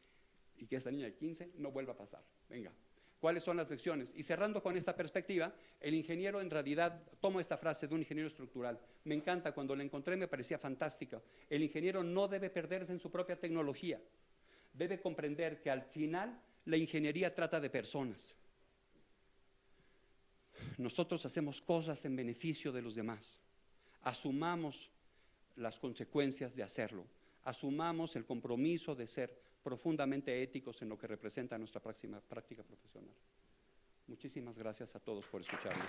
y que esta niña de 15 no vuelva a pasar. Venga, ¿Cuáles son las lecciones? Y cerrando con esta perspectiva, el ingeniero en realidad, tomo esta frase de un ingeniero estructural, me encanta, cuando la encontré me parecía fantástica. El ingeniero no debe perderse en su propia tecnología, debe comprender que al final la ingeniería trata de personas. Nosotros hacemos cosas en beneficio de los demás. Asumamos las consecuencias de hacerlo. Asumamos el compromiso de ser profundamente éticos en lo que representa nuestra práctica profesional. Muchísimas gracias a todos por escucharnos.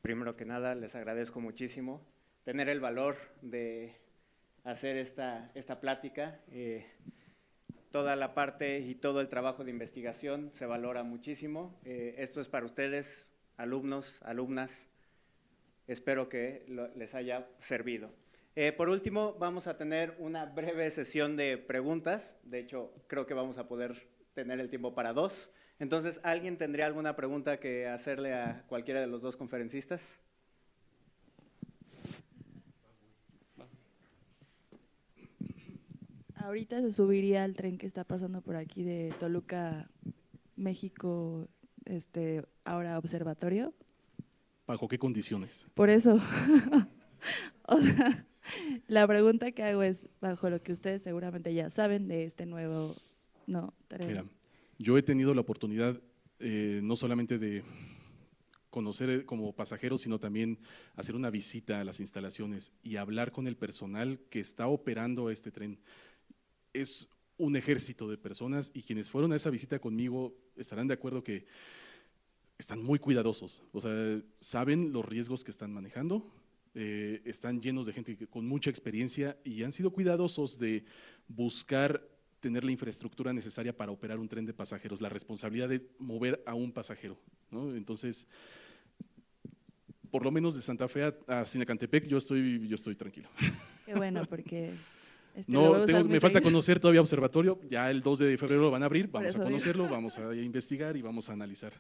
Primero que nada, les agradezco muchísimo tener el valor de hacer esta plática. Toda la parte y todo el trabajo de investigación se valora muchísimo. Esto es para ustedes, alumnos, alumnas. Espero que les haya servido. Por último, vamos a tener una breve sesión de preguntas. De hecho, creo que vamos a poder tener el tiempo para 2. Entonces, ¿alguien tendría alguna pregunta que hacerle a cualquiera de los 2 conferencistas? Ahorita se subiría al tren que está pasando por aquí de Toluca, México, ahora observatorio. ¿Bajo qué condiciones? Por eso, o sea, la pregunta que hago es, bajo lo que ustedes seguramente ya saben de este nuevo tren. Mira, yo he tenido la oportunidad no solamente de conocer como pasajero, sino también hacer una visita a las instalaciones y hablar con el personal que está operando este tren. Es un ejército de personas y quienes fueron a esa visita conmigo estarán de acuerdo que están muy cuidadosos, o sea, saben los riesgos que están manejando, están llenos de gente con mucha experiencia y han sido cuidadosos de buscar tener la infraestructura necesaria para operar un tren de pasajeros, la responsabilidad de mover a un pasajero, ¿no? Entonces, por lo menos de Santa Fe a Sinacantepec yo estoy tranquilo. Qué bueno, porque… No, me falta conocer todavía observatorio, ya el 2 de febrero lo van a abrir, vamos a conocerlo, vamos a investigar y vamos a analizar.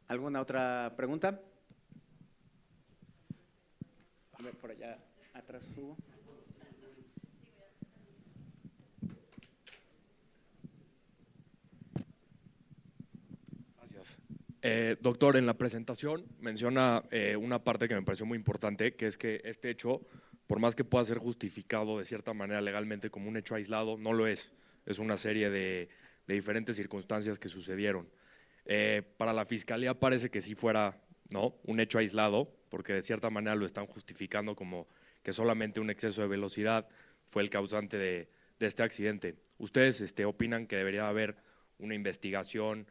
¿Alguna otra pregunta? A ver, por allá atrás subo. Gracias. Doctor, en la presentación menciona una parte que me pareció muy importante, que es que este hecho, por más que pueda ser justificado de cierta manera legalmente como un hecho aislado, no lo es. Es una serie de diferentes circunstancias que sucedieron. Para la Fiscalía parece que sí fuera, ¿no?, un hecho aislado, porque de cierta manera lo están justificando como que solamente un exceso de velocidad fue el causante de este accidente. ¿Ustedes opinan que debería haber una investigación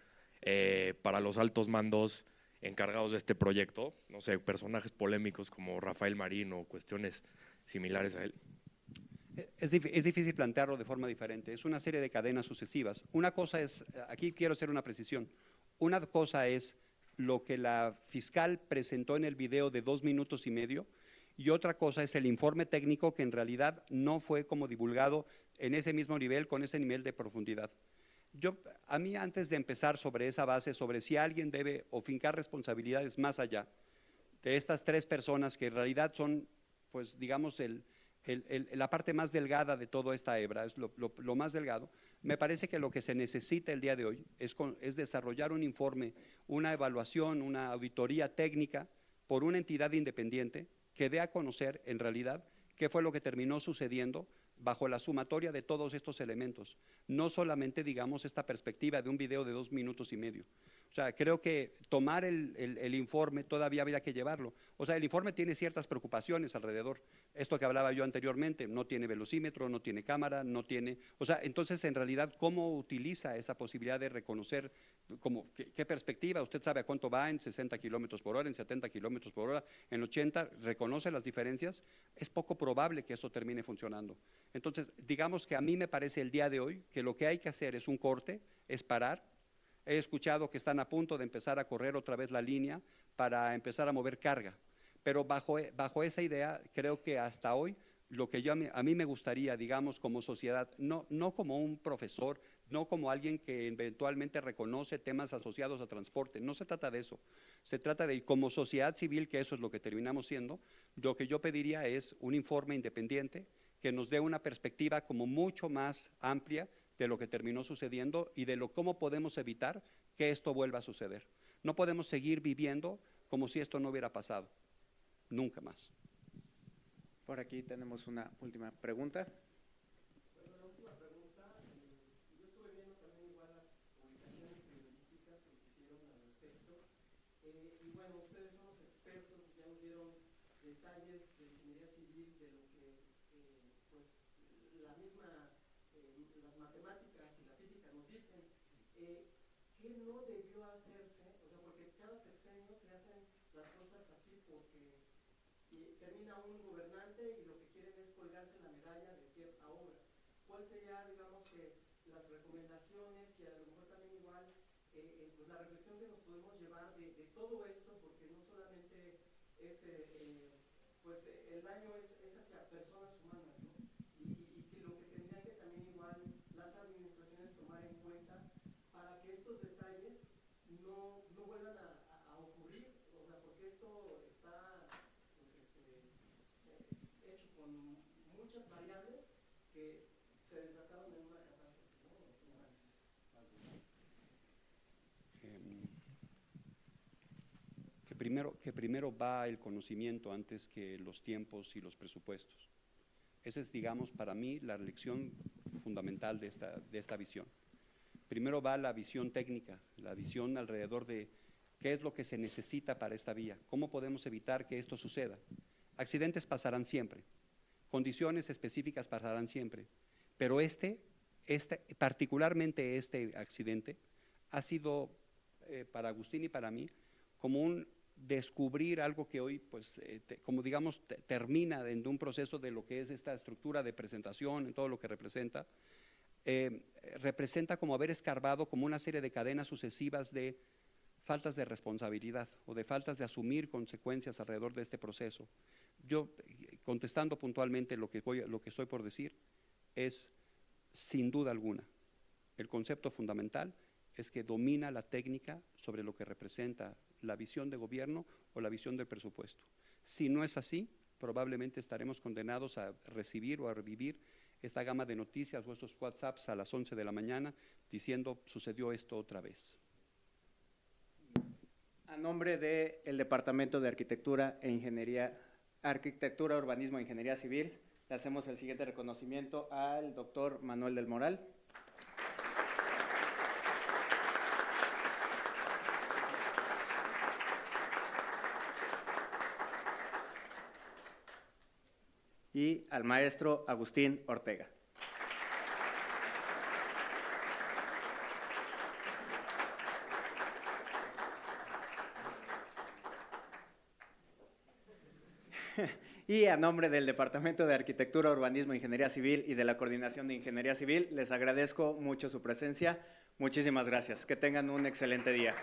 para los altos mandos encargados de este proyecto? No sé, personajes polémicos como Rafael Marín o cuestiones similares a él. Es difícil plantearlo de forma diferente, es una serie de cadenas sucesivas. Una cosa es, aquí quiero hacer una precisión, una cosa es lo que la fiscal presentó en el video de 2 minutos y medio y otra cosa es el informe técnico que en realidad no fue como divulgado en ese mismo nivel, con ese nivel de profundidad. A mí, antes de empezar sobre esa base, sobre si alguien debe o fincar responsabilidades más allá de estas 3 personas que en realidad son, pues digamos, la parte más delgada de toda esta hebra, es lo más delgado, me parece que lo que se necesita el día de hoy es desarrollar un informe, una evaluación, una auditoría técnica por una entidad independiente que dé a conocer en realidad qué fue lo que terminó sucediendo bajo la sumatoria de todos estos elementos, no solamente, digamos, esta perspectiva de un video de 2 minutos y medio. O sea, creo que tomar el informe todavía habría que llevarlo. O sea, el informe tiene ciertas preocupaciones alrededor. Esto que hablaba yo anteriormente, no tiene velocímetro, no tiene cámara, no tiene… O sea, entonces, en realidad, ¿cómo utiliza esa posibilidad de reconocer qué perspectiva? Usted sabe a cuánto va en 60 kilómetros por hora, en 70 kilómetros por hora, en 80, reconoce las diferencias. Es poco probable que eso termine funcionando. Entonces, digamos que a mí me parece el día de hoy que lo que hay que hacer es un corte, es parar. He escuchado que están a punto de empezar a correr otra vez la línea para empezar a mover carga, pero bajo esa idea creo que hasta hoy lo que a mí me gustaría, digamos, como sociedad, no como un profesor, no como alguien que eventualmente reconoce temas asociados a transporte, no se trata de eso, se trata de, como sociedad civil, que eso es lo que terminamos siendo, lo que yo pediría es un informe independiente que nos dé una perspectiva como mucho más amplia de lo que terminó sucediendo y de cómo podemos evitar que esto vuelva a suceder. No podemos seguir viviendo como si esto no hubiera pasado, nunca más. Por aquí tenemos una última pregunta. Bueno, la última pregunta, yo estuve viendo también igual las publicaciones periodísticas que se hicieron al respecto, y bueno, ustedes son los expertos, ya nos dieron detalles de ingeniería civil, de lo que pues la misma, las matemáticas y la física nos dicen. ¿Qué no debió hacerse? O sea, porque cada sexenio se hacen las cosas así porque termina un gobernante y lo que quieren es colgarse la medalla de cierta obra. ¿Cuál sería, digamos, que las recomendaciones y a lo mejor también igual pues la reflexión que nos podemos llevar de todo esto? Porque no solamente es, pues el daño es hacia personas humanas, ¿no? Y que lo que tendrían que también igual las administraciones tomar en cuenta para que estos detalles no vuelvan a ocurrir, o sea, porque esto está hecho con muchas variables que se desataron en una catástrofe, ¿no? Que primero va el conocimiento antes que los tiempos y los presupuestos. Esa es, digamos, para mí la lección fundamental de esta visión. Primero va la visión técnica, la visión alrededor de qué es lo que se necesita para esta vía, cómo podemos evitar que esto suceda. Accidentes pasarán siempre, condiciones específicas pasarán siempre, pero particularmente este accidente, ha sido para Agustín y para mí como un descubrir algo que hoy, pues, como digamos, termina en un proceso de lo que es esta estructura de presentación, en todo lo que representa, representa como haber escarbado como una serie de cadenas sucesivas de faltas de responsabilidad o de faltas de asumir consecuencias alrededor de este proceso. Yo, contestando puntualmente lo que estoy por decir, es sin duda alguna, el concepto fundamental es que domina la técnica sobre lo que representa la visión de gobierno o la visión del presupuesto. Si no es así, probablemente estaremos condenados a recibir o a revivir esta gama de noticias o estos WhatsApps a las 11 de la mañana diciendo sucedió esto otra vez. A nombre del Departamento de Arquitectura, Urbanismo e Ingeniería Civil, le hacemos el siguiente reconocimiento al doctor Manuel del Moral. Y al maestro Agustín Ortega. Y a nombre del Departamento de Arquitectura, Urbanismo e Ingeniería Civil y de la Coordinación de Ingeniería Civil, les agradezco mucho su presencia. Muchísimas gracias. Que tengan un excelente día.